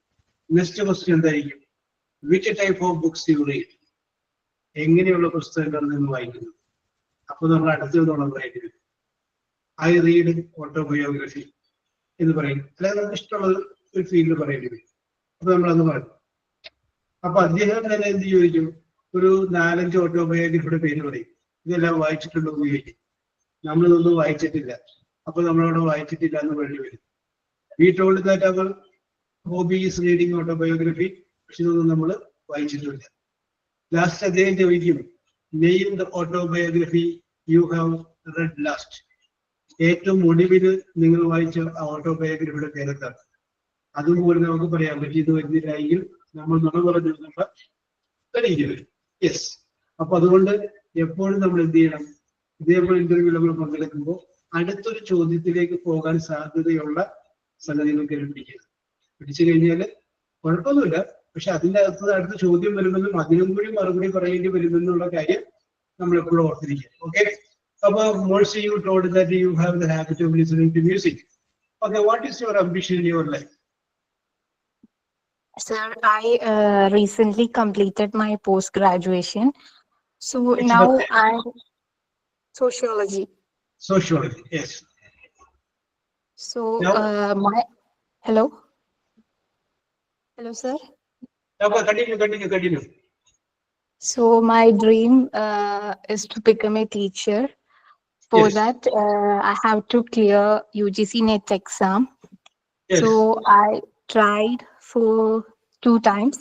നെക്സ്റ്റ് ക്വസ്റ്റ്യൻ എന്തായിരിക്കും? Which type of books you read? എങ്ങനെയുള്ള പുസ്തകങ്ങൾ നിങ്ങൾ വായിക്കുന്നത്? അപ്പൊ നമ്മൾ അടുത്തതോളം പറയേണ്ടി വരും. ഐ റീഡ് ഓട്ടോബയോഗ്രഫി എന്ന് പറയും, അല്ലാതെ നമുക്ക് ഇഷ്ടമുള്ള ഒരു ഫീൽഡ് പറയേണ്ടി വരും. അപ്പൊ നമ്മളത് പറയും. അപ്പൊ അദ്ദേഹം തന്നെ എന്ത് ചോദിക്കും? ഒരു 4-5 ഓട്ടോബയോഗ്രഫിയുടെ പേര് പറയും. ഇതെല്ലാം വായിച്ചിട്ടുണ്ടോ എന്ന് ചോദിക്കും. നമ്മളിതൊന്നും വായിച്ചിട്ടില്ല. അപ്പൊ നമ്മളവിടെ വായിച്ചിട്ടില്ല എന്ന് പറയേണ്ടി വരും. We told that our hobby is reading autobiography. പക്ഷെ ഇതൊന്നും നമ്മൾ വായിച്ചിട്ടില്ല. ലാസ്റ്റ് അദ്ദേഹം ചോദിക്കും name the autobiography you have read last. ഏറ്റവും ഒടുവിൽ നിങ്ങൾ വായിച്ച ഓട്ടോബയോഗ്രഫിയുടെ പേരെന്താണ്? അതുപോലെ നമുക്ക് പറയാൻ പറ്റിയത് വരുന്നില്ലെങ്കിൽ നമ്മൾ നുണ പറഞ്ഞു എന്നുള്ള തെളിയിച്ചു വരും. യെസ്. അപ്പൊ അതുകൊണ്ട് എപ്പോഴും നമ്മൾ എന്ത് ചെയ്യണം? ഇതേപോലെ ഇന്റർവ്യൂ നമ്മൾ പങ്കെടുക്കുമ്പോൾ അടുത്തൊരു ചോദ്യത്തിലേക്ക് പോകാൻ സാധ്യതയുള്ള സംഗതികൾക്ക് പിടിച്ചു കഴിഞ്ഞാൽ കുഴപ്പമൊന്നുമില്ല. പക്ഷെ അതിന്റെ അകത്ത് അടുത്ത ചോദ്യം വരുമെന്നും അതിനും കൂടി മറുപടി പറയേണ്ടി വരുമെന്നുള്ള കാര്യം നമ്മൾ എപ്പോഴും ഓർത്തിരിക്കുക. ഓക്കെ. അപ്പൊ Molsy, you told that you have the habit of listening to music. Okay, what is your ambition in your life? Sir, I recently completed my post-graduation. So Which now subject? I'm sociology. Sociology, yes. So Now, hello, sir. Continue. So my dream is to become a teacher. For Yes. that, I have to clear UGC NET exam. Yes. So I tried for 2 times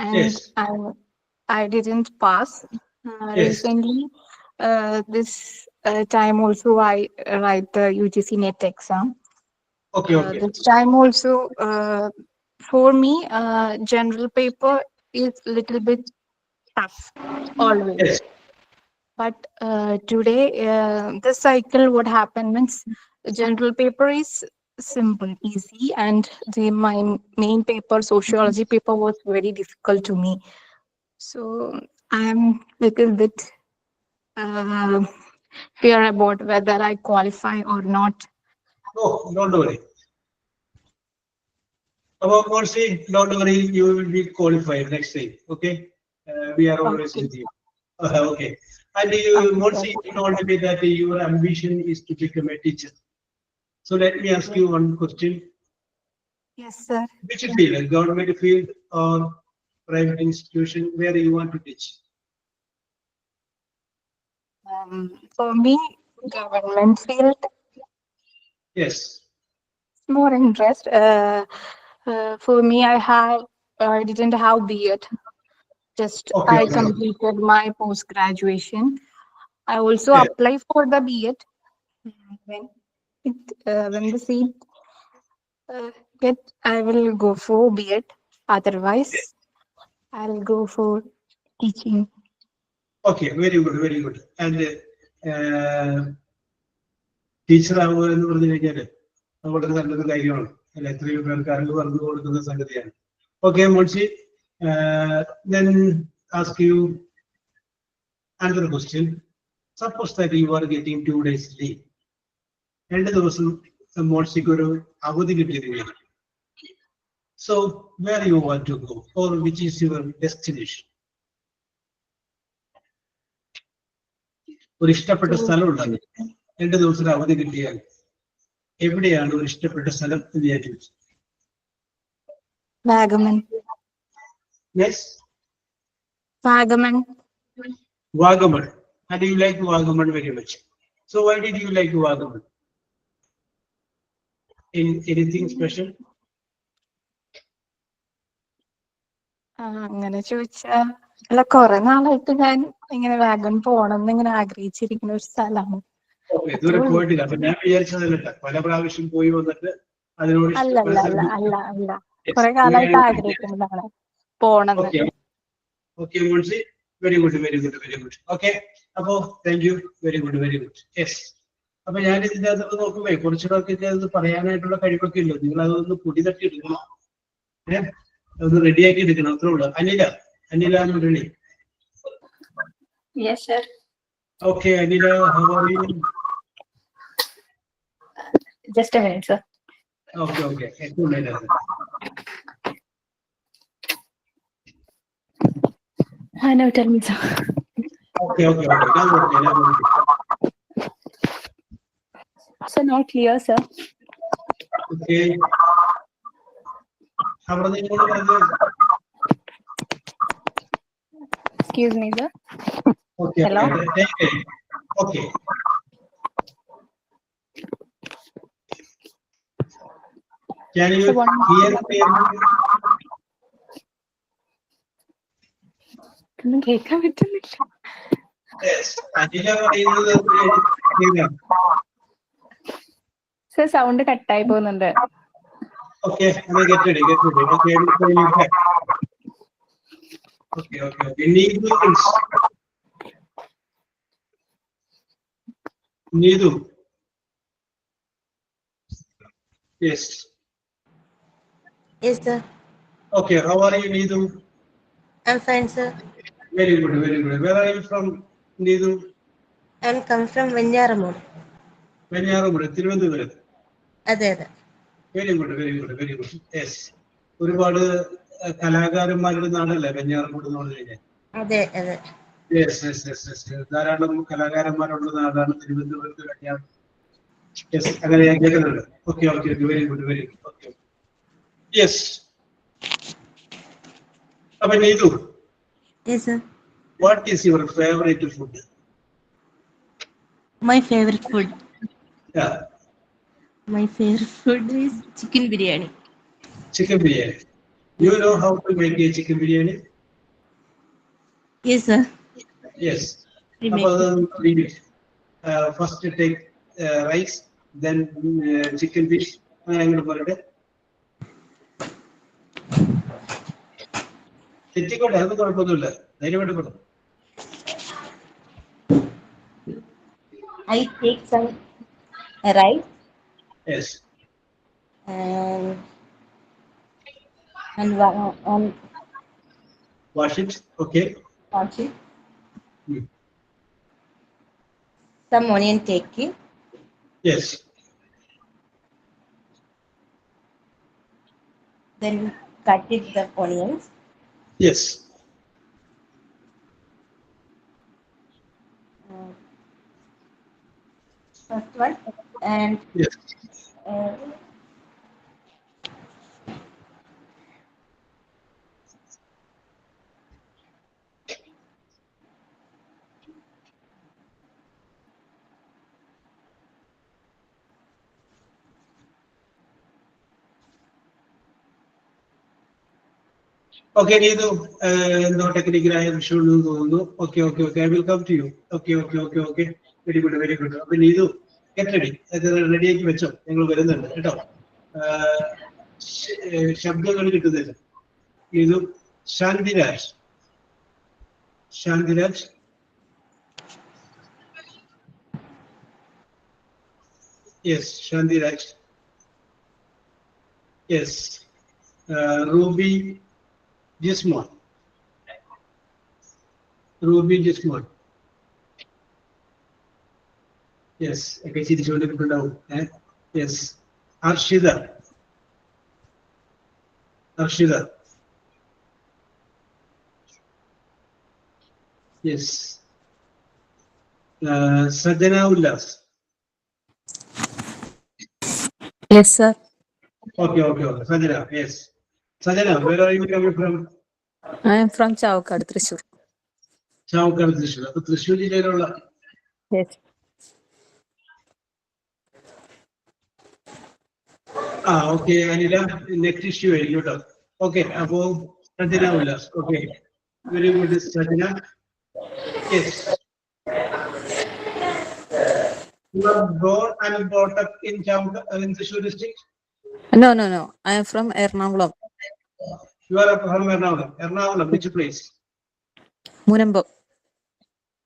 and Yes. I didn't pass. Yes. Recently, this time also I write the UGC NET exam. Okay. This time also, for me, general paper is little bit tough always. Yes. But today, this cycle, what happened means general paper is simple, easy, and my main paper, sociology paper, was very difficult to me. So I am little bit fear about whether I qualify or not. Oh, don't worry. About Mercy, don't worry, you will be qualified next time. Okay, we are always Okay. with you. Okay, and you, Okay, Mercy, sir. you told me that your ambition is to become a teacher. So let me ask you one question. Yes, sir. Which field, government field or private institution, where you want to teach? For me, government field Yes. more interest. For me, I didn't have B.Ed. Just Okay. I Okay. completed my post graduation. I also Yeah. apply for the B.Ed. When the seat get, I will go for B.Ed. Otherwise, I'll go for teaching. Okay, very good, very good. And teacher ആവുക എന്ന് പറഞ്ഞു കഴിഞ്ഞാല് വളരെ നല്ലൊരു കാര്യമാണ്. അല്ല, എത്രയോ പേർക്ക് അറിവ് പറഞ്ഞു കൊടുക്കുന്ന സംഗതിയാണ്. Okay, Monsi, then ask you another question. Suppose that you are getting 2 days leave. 2 ദിവസം മോൺസിക്ക് ഒരു അവധി കിട്ടിയിരിക്കുകയാണ്. So where you want to go, or which is your destination? ഒരു ഇഷ്ടപ്പെട്ട സ്ഥലം ഉണ്ടാകും. 2 ദിവസത്തിന് അവധി കിട്ടിയാൽ എവിടെയാണ് ഒരു ഇഷ്ടപ്പെട്ട സ്ഥലം എന്ന് ഞാൻ ചോദിച്ചു. Vagaman. Yes. Vagaman. Vagaman. And you like Vagaman very much. So why did you like Vagaman? In anything special? അങ്ങനെ ചോദിച്ചാൽ അല്ല, കുറെ നാളായിട്ട് ഞാൻ ഇങ്ങനെ വാഗൺ പോണം എന്നിങ്ങനെ ആഗ്രഹിച്ചിരിക്കുന്ന ഒരു സ്ഥലമാണ്. ഇതുവരെ പോയിട്ടില്ല. അപ്പൊ ഞാൻ വിചാരിച്ചതല്ല, പല പ്രാവശ്യം പോയി വന്നിട്ട് അതിനോട് അല്ല കുറെ കാലമായിട്ട് ആഗ്രഹിക്കുന്നതാണ് പോണെന്ന്. Okay Moncy, very good, very good, very good. Okay, അപ്പോ thank you, very good, very good. Yes. അപ്പൊ ഞാൻ ഇതിന്റെ അകത്ത് നോക്കുമ്പോ കുറച്ചുകൂടെ ഇതിന്റെ പറയാനായിട്ടുള്ള കഴിവൊക്കെ ഇല്ല. നിങ്ങൾ അതൊന്ന് പൊടി തട്ടി എടുക്കണം, അതൊന്ന് റെഡിയാക്കി എടുക്കണം, അത്രേ ഉള്ളൂ. Anila Murali. Yes, sir. Okay, Anila, how are you? Just a minute, sir. Okay. Two minutes. No, tell me, sir. Okay. Now okay. Sir, not clear, sir. Okay. Excuse me, sir. Okay. Hello? Okay. Can you hear me? ഒന്നും കേൾക്കാൻ പറ്റുന്നില്ല. Yes. Anila പറയുന്നത് കേൾക്കാം. Sir, sound കട്ടായി പോകുന്നുണ്ട്. Okay, get ready. Okay, Needu. Yes. Yes, sir. Okay, how are you, Needu? I'm fine, sir. Very good. Where are you from, Needu? I'm come from Venyaramur. Venyaramur, Thiruvananthapuram. അതെ. Very good. Yes. ഒരുപാട് കലാകാരന്മാരുടെ നാടല്ലേ വെഞ്ഞാറമൂട് എന്ന് പറഞ്ഞു കഴിഞ്ഞാൽ. അതെ. Yes. ധാരാളം കലാകാരന്മാരുള്ള നാടാണ് തിരുവനന്തപുരത്ത് വെഞ്ഞാറമൂട്. Yes, അങ്ങനെ ഞാൻ കേൾക്കുന്നുണ്ട്. Okay. Very good. Okay. Yes. അപ്പൊ Neethu. Yes, sir. What is your favorite food? My favorite food. Yeah. My favorite food is chicken biryani. Chicken biryani. You know how to make a chicken biryani? Yes, sir. Yes. First take rice, then chicken fish. തെറ്റിക്കോട്ടെ, അത് കുഴപ്പമൊന്നുമില്ല, ധൈര്യമായിട്ട് പറഞ്ഞു. I take some rice Yes. and Wash it. Okay. wash it. Hmm. Some onion taking. Yes. Then cut it the onions. Yes. First one and Yes. Okay, Needu, no technical issue തോന്നുന്നു. Okay, okay, okay. I will come to you. Okay, okay, okay, okay. Very good, very good. അപ്പൊ Neethu get ready. അത് റെഡിയാക്കി വെച്ചോ. ഞങ്ങൾ വരുന്നുണ്ട് കേട്ടോ. ശബ്ദങ്ങൾ കിട്ടുന്നില്ല. Neethu Shantiraj. Shantiraj. Yes, Shandiraj. Yes. Ruby Gismon. Ruby Gismon. Yes. I can see the shoulder people down. Yes. Arshida. Arshida. Yes. Sadhana Ullas. Yes, sir. Okay, okay, okay. Sadhana, yes. Sadhana, where are you coming from? I am from Chavakad, Thrissur. Chavakad, Thrissur. So, Thrissur ജില്ലയിലുള്ള Yes. Okay, Anila, next issue ആയിരിക്കും കേട്ടോ. Okay, അപ്പോ Sadhana Ullas. Okay. Very good, Sadhana. Yes. You are born and brought up in Thrissur district? No. I am from Ernakulam. You are from Ernakulam. Ernakulam, which place? Munambam.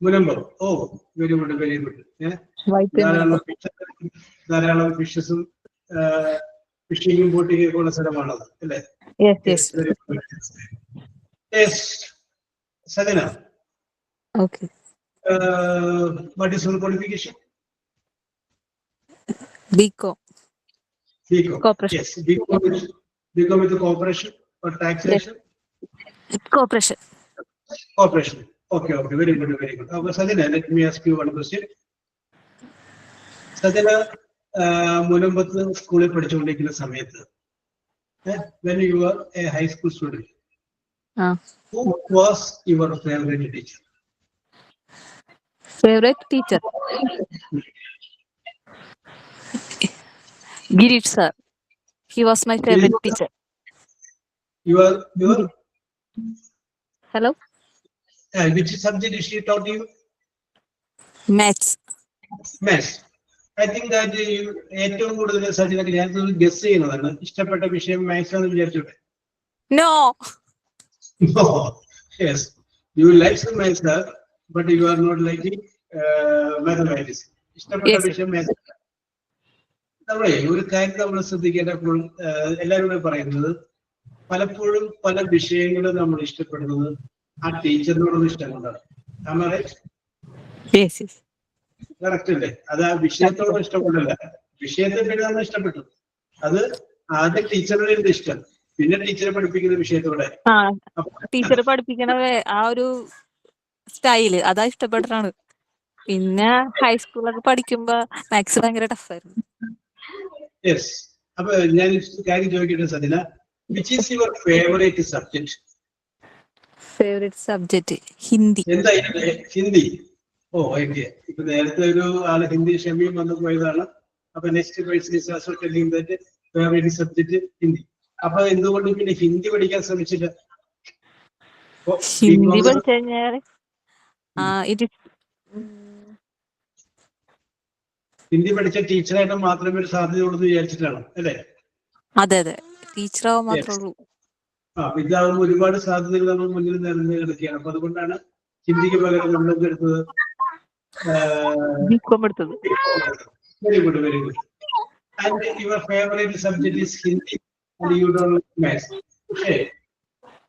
Munambam. Oh, very good, very good. Yeah. ധാരാളം ഫിഷസും ഫിഷിങ്ങും ബോട്ടിങ്ങും ഒക്കെ ഉള്ള സ്ഥലമാണത് അല്ലേ? Yes. Yes. Sadhana. Okay. What is your qualification? BCom. BCom. Corporation. Yes. BCom with the corporation or taxation? Yes. Corporation. Corporation. Okay. Very good, very good. Sadhana, let me ask you one question. Sadhana, മുനമ്പത്ത് സ്കൂളിൽ പഠിച്ചുകൊണ്ടിരിക്കുന്ന സമയത്ത്, when you were a high school student, who was your favorite teacher? Favorite teacher? Girish sir. He was my favorite teacher. Your Hello? Which subject is she taught you? Maths. Maths. I think that ഏറ്റവും കൂടുതൽ സജിനക്ക് ഞാൻ guess ചെയ്യുന്നതാണ് ഇഷ്ടപ്പെട്ട വിഷയം maths ആണെന്ന് വിചാരിച്ചോട്ടെ. No. Yes, you like some maths, but you are not liking mathematics. ഇഷ്ടപ്പെട്ട വിഷയം maths. നമ്മളെ ഒരു കാര്യം നമ്മൾ ശ്രദ്ധിക്കേണ്ടപ്പോൾ എല്ലാവരും പറയുന്നത് പലപ്പോഴും പല വിഷയങ്ങളും നമ്മൾ ഇഷ്ടപ്പെടുന്നത് ആ ടീച്ചറിനോടുള്ള ഇഷ്ടം കൊണ്ടാണ്. Yes. കറക്റ്റ് അല്ലേ? അത് ആ വിഷയത്തോട് ഇഷ്ടപ്പെടില്ല, വിഷയത്തെ പറ്റി നമ്മൾ ഇഷ്ടപ്പെട്ടു. അത് ആദ്യം ടീച്ചറുടെ ഇഷ്ടം, പിന്നെ ടീച്ചറെ പഠിപ്പിക്കുന്ന വിഷയത്തോടെ. ടീച്ചറെ പഠിപ്പിക്കണ ആ ഒരു സ്റ്റൈല് അതാ ഇഷ്ടപ്പെട്ടാണ്. പിന്നെ ഹൈസ്കൂളൊക്കെ പഠിക്കുമ്പോ മാത്സ് ഭയങ്കര ടഫായിരുന്നു. യെസ്. അപ്പൊ ഞാൻ കാര്യം ചോദിക്കട്ടെ സദിന, which is your favorite subject? Favourite subject Hindi. എന്താ ഹിന്ദി? ഓ ഓക്കെ. ഇപ്പൊ നേരത്തെ ഒരു ആള് ഹിന്ദി ഷമിയും വന്നു പോയതാണ്. അപ്പൊ നെക്സ്റ്റ് ഫേവറേറ്റ് സബ്ജക്ട് ഹിന്ദി. അപ്പൊ എന്തുകൊണ്ട് പിന്നെ ഹിന്ദി പഠിക്കാൻ ശ്രമിച്ചില്ല? ഹിന്ദി പഠിച്ചു കഴിഞ്ഞാൽ ഹിന്ദി പഠിച്ച ടീച്ചറായിട്ട് മാത്രമേ ഒരു സാധ്യതയുള്ളൂ എന്ന് വിചാരിച്ചിട്ടാണ് അല്ലേ? അതെ ടീച്ചറാവും മാത്രമേ ഉള്ളൂ. ഇതാകുമ്പോൾ ഒരുപാട് സാധ്യതകൾ നമ്മൾ മുന്നിൽ നിറഞ്ഞു കിടക്കുകയാണ്. അപ്പൊ അതുകൊണ്ടാണ് ഹിന്ദിക്ക് പകരം നമ്മളെന്ത് എടുത്തത്? ബികോം എടുത്തത്. Very good, very good. And your favorite subject is Hindi and you don't like maths. Okay.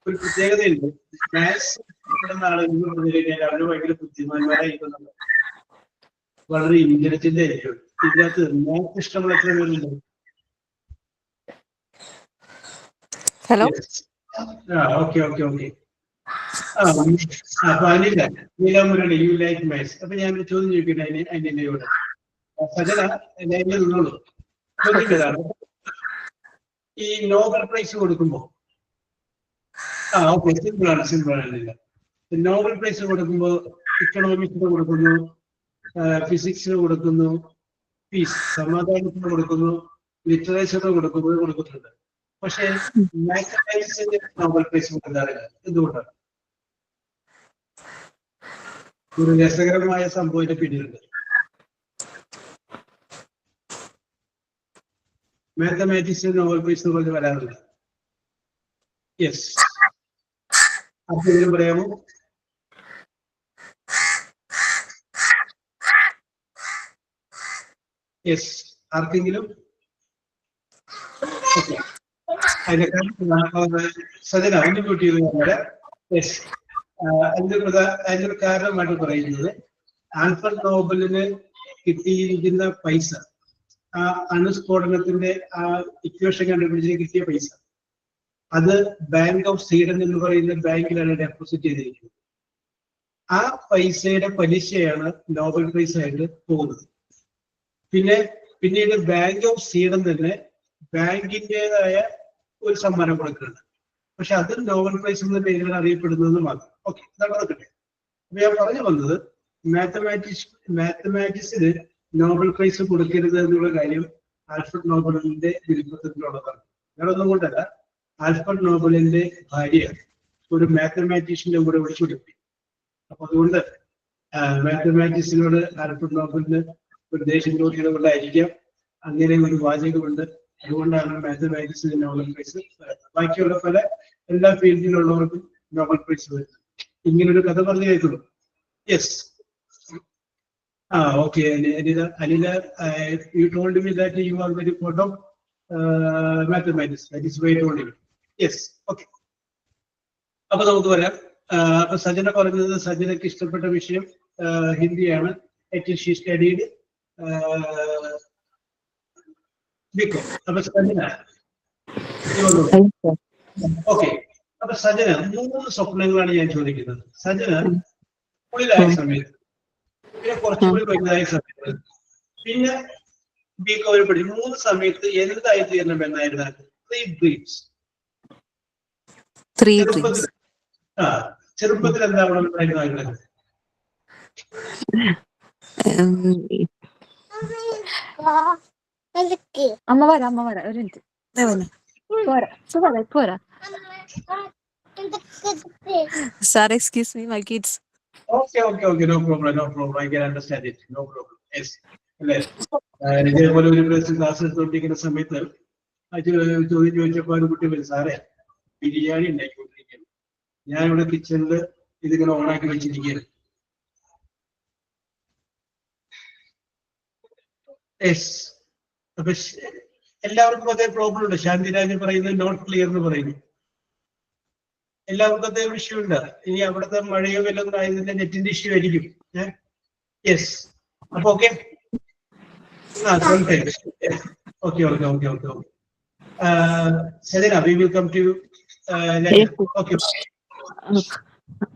ഒരു പ്രത്യേകതയുണ്ട്. മാത്സ് ആളുകൾ അവർ ഭയങ്കര ബുദ്ധിമാന്മാരായിരിക്കുന്നുണ്ട്, വളരെ ഇന്റലിജന്റ് ആയിരിക്കും. ഇതിനകത്ത് മാത്സ് ഇഷ്ടമുള്ള എത്ര പേരുണ്ട്? ഹലോ. Okay okay okay. അപ്പൊ അനില നീലാമുരളി യു ലൈക്ക് മാത്സ്. അപ്പൊ ഞാൻ ഒരു ചോദ്യം ചോദിക്കട്ടെ അനിലയോട്. സജന ലൈനിൽ നിന്നോളൂ. ചോദിക്കുന്നതാണ്, ഈ നോബൽ പ്രൈസ് കൊടുക്കുമ്പോ ഓക്കെ സിമ്പിൾ ആണ്. നോബൽ പ്രൈസ് കൊടുക്കുമ്പോൾ ഇക്കണോമിക്സിന് കൊടുക്കുന്നു, ഫിസിക്സിന് കൊടുക്കുന്നു, പീസ് സമാധാനത്തിന് കൊടുക്കുന്നു, ലിറ്ററേച്ചറിന് കൊടുക്കുന്നുണ്ട്. പക്ഷെ മാത്തമാറ്റിക്സിന് നോബൽ പ്രൈസ് കൊടുക്കാറില്ല. എന്തുകൊണ്ടാണ്? ഒരു രസകരമായ സംഭവത്തിന്റെ പിന്നിലുണ്ട്. മാത്തമാറ്റിക്സിന് നോബൽ പ്രൈസ് കൊണ്ട് വരാറില്ല. യെസ്, ആർക്കെങ്കിലും പറയാമോ? യെസ്, ആർക്കെങ്കിലും? സജന ഒന്ന് മ്യൂട്ട് ചെയ്ത് പറഞ്ഞാൽ. യെസ്, അതിന്റെ കാരണമായിട്ട് പറയുന്നത് ആൽഫ്രഡ് നോബലിന് കിട്ടിയിരിക്കുന്ന പൈസ, ആ അണുസ്ഫോടനത്തിന്റെ ആ ഇക്വേഷൻ കണ്ടുപിടിച്ച് കിട്ടിയ പൈസ, അത് ബാങ്ക് ഓഫ് സ്വീഡൻ എന്ന് പറയുന്ന ബാങ്കിലാണ് ഡെപ്പോസിറ്റ് ചെയ്തിരിക്കുന്നത്. ആ പൈസയുടെ പലിശയാണ് നോബൽ പ്രൈസ് ആയിട്ട് പോകുന്നത്. പിന്നീട് ബാങ്ക് ഓഫ് സ്വീഡൻ തന്നെ ബാങ്കിൻ്റെതായ ഒരു സമ്മാനം കൊടുക്കുന്നുണ്ട്. പക്ഷെ അത് നോബൽ പ്രൈസ് എന്ന പേരിലാണ് അറിയപ്പെടുന്നത് മാത്രം. ഓക്കെ, അതാണ് നടക്കട്ടെ. അപ്പൊ ഞാൻ പറഞ്ഞു വന്നത്, മാത്തമാറ്റിക്സിന് നോബൽ പ്രൈസ് കൊടുക്കരുത് എന്നുള്ള കാര്യം ആൽഫ്രഡ് നോബലിന്റെ വിരുദ്ധത്തിലുള്ളതാണ്. വേറൊന്നും കൊണ്ടല്ല, ആൽഫ്രഡ് നോബലിന്റെ ഭാര്യ ഒരു മാത്തമാറ്റീഷ്യന്റെ കൂടെ വിളിച്ചുകൊടുത്തി. അപ്പൊ അതുകൊണ്ട് മാത്തമാറ്റിക്സിനോട് ആൽഫ്രഡ് നോബലിന് ഒരു ദേഷ്യത്തോടെ കൊണ്ടായിരിക്കാം അങ്ങനെ ഒരു വാചകമുണ്ട്. അതുകൊണ്ടാണ് മാത്തമാറ്റിക്സിന് നോബൽ പ്രൈസ്. ബാക്കിയുള്ള എല്ലാ ഫീൽഡിലുള്ളവർക്കും നോബൽ പ്രൈസ് വരുന്നത്. ഇങ്ങനൊരു കഥ പറഞ്ഞു കേൾക്കുന്നു. Yes, okay. Anila, you told me that you are very fond of mathematics. That is why I told you. Yes, okay. അപ്പൊ നമുക്ക് വരാം. അപ്പൊ സജന പറഞ്ഞത് സജനക്ക് ഇഷ്ടപ്പെട്ട വിഷയം ഹിന്ദിയാണ്. She studied BCom. അപ്പൊ സജന ഓക്കെ. അപ്പൊ സജന 3 സ്വപ്നങ്ങളാണ് ഞാൻ ചോദിക്കുന്നത്. സജന സ്കൂളിലായ സമയത്ത്, പിന്നെ കുറച്ചുകൂടി വലുതായ സമയത്ത്, പിന്നെ ബികോമിൽ പഠിച്ചു 3 സമയത്ത് എന്തായി തീരണം എന്നായിരുന്നു? 3 ഡ്രീംസ്. ചെറുപ്പത്തിൽ എന്താവണമെന്നായിരുന്നു ആഗ്രഹം? അമ്മ വരാം ഒരു മിനിറ്റ്. പോരാ. Sir, excuse me, my kids. Okay, no problem. I can understand it. No problem. Yes. ഇതേപോലെ ഒരു ക്ലാസ് എടുത്തോണ്ടിരിക്കുന്ന സമയത്ത് ചോദ്യം ചോദിച്ചപ്പോ ഒരു കുട്ടി വരും, സാറേ ബിരിയാണി ഉണ്ടാക്കിക്കൊണ്ടിരിക്കുകയാണ്, ഞാൻ ഇവിടെ കിച്ചണില് ഇതിങ്ങനെ ഓണാക്കി വെച്ചിരിക്കുകയാണ്. യെസ്, അപ്പൊ എല്ലാവർക്കും അതേ പ്രോബ്ലം ഉണ്ട്. ശാന്തിരാജ് പറയുന്നത് നോട്ട് ക്ലിയർ എന്ന് പറയുന്നു. എല്ലാവർക്കും അതേ വിഷയമുണ്ട്. ഇനി അവിടുത്തെ മഴയോ വല്ലതും ആയതിന്റെ നെറ്റിന്റെ ഇഷ്യൂ ആയിരിക്കും. യെസ്, അപ്പൊ okay. Okay. Selena, we will come to you later. Okay.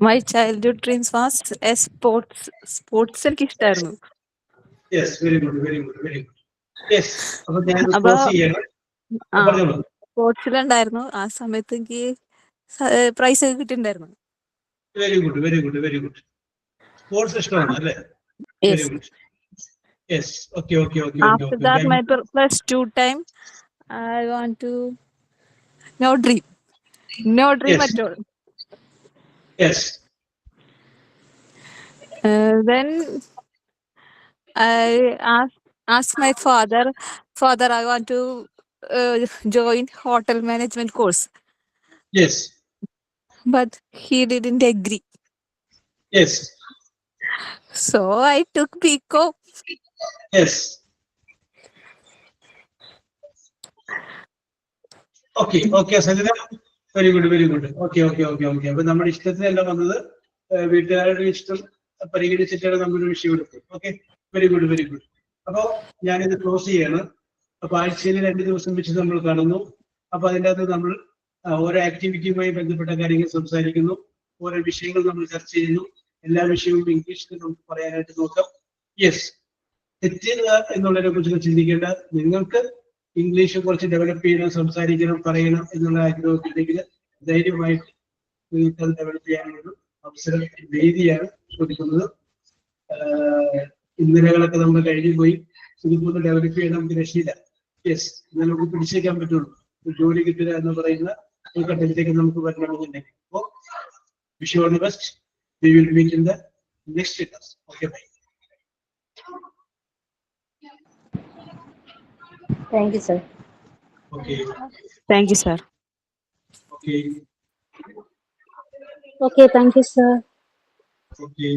My childhood dreams was sports എനിക്ക് ഇഷ്ടമായിരുന്നു. Yes, very good. Yes, സ്പോർട്സിലുണ്ടായിരുന്നു. ആ സമയത്ത് എനിക്ക് പ്രൈസ് ഒക്കെ കിട്ടിയിട്ടുണ്ടായിരുന്നു. Very good. സ്പോർട്സ് ഇഷ്ടമാണ് അല്ലേ? Very good. Yes, okay. After that, my +2 time, I want to no dream yes. at all. Yes. Then I asked my father, I want to join hotel management course. Yes. But he didn't agree. Yes. So I took BCom. Yes. Okay, Sajida. Very good. Okay. അപ്പൊ നമ്മുടെ ഇഷ്ടത്തിനല്ല വന്നത്, വീട്ടുകാരുടെ ഇഷ്ടം പരിഗണിച്ചിട്ടാണ് നമ്മളൊരു വിഷയം എടുത്തത്. Okay, very good. അപ്പൊ ഞാനിത് ക്ലോസ് ചെയ്യാണ്. അപ്പൊ ആഴ്ചയിൽ 2 ദിവസം വെച്ച് നമ്മൾ കാണുന്നു. അപ്പൊ അതിൻ്റെ അകത്ത് നമ്മൾ ഓരോ ആക്ടിവിറ്റിയുമായി ബന്ധപ്പെട്ട കാര്യങ്ങൾ സംസാരിക്കുന്നു, ഓരോ വിഷയങ്ങൾ നമ്മൾ ചർച്ച ചെയ്യുന്നു. എല്ലാ വിഷയവും ഇംഗ്ലീഷിൽ നമുക്ക് പറയാനായിട്ട് നോക്കാം. യെസ്, തെറ്റുക എന്നുള്ളതിനെ കുറിച്ച് ചിന്തിക്കേണ്ട. നിങ്ങൾക്ക് ഇംഗ്ലീഷ് കുറച്ച് ഡെവലപ്പ് ചെയ്യണം, സംസാരിക്കണം, പറയണം എന്നുള്ള ആഗ്രഹത്തിലേക്ക് ധൈര്യമായിട്ട് നിങ്ങൾക്ക് അത് ഡെവലപ്പ് ചെയ്യാനുള്ള അവസരം, വേദിയാണ് കൊടുക്കുന്നത്. ഇന്നലകളൊക്കെ നമ്മൾ കഴിഞ്ഞു പോയി. ഇതുപോലെ ഡെവലപ്പ് ചെയ്യാൻ നമുക്ക് രക്ഷയില്ല. യെസ്, എന്നാൽ നമുക്ക് പിടിച്ചേക്കാൻ പറ്റുള്ളൂ. ജോലി കിട്ടുക എന്ന് പറയുന്ന ഒരു ഘട്ടത്തിലേക്ക് നമുക്ക് വരണമെന്നുണ്ടെങ്കിൽ. അപ്പോൾ wish you all the best. We will meet in the next class. Okay, bye. Thank you, sir. Okay. Thank you, sir. Okay. Okay, thank you, sir. Okay.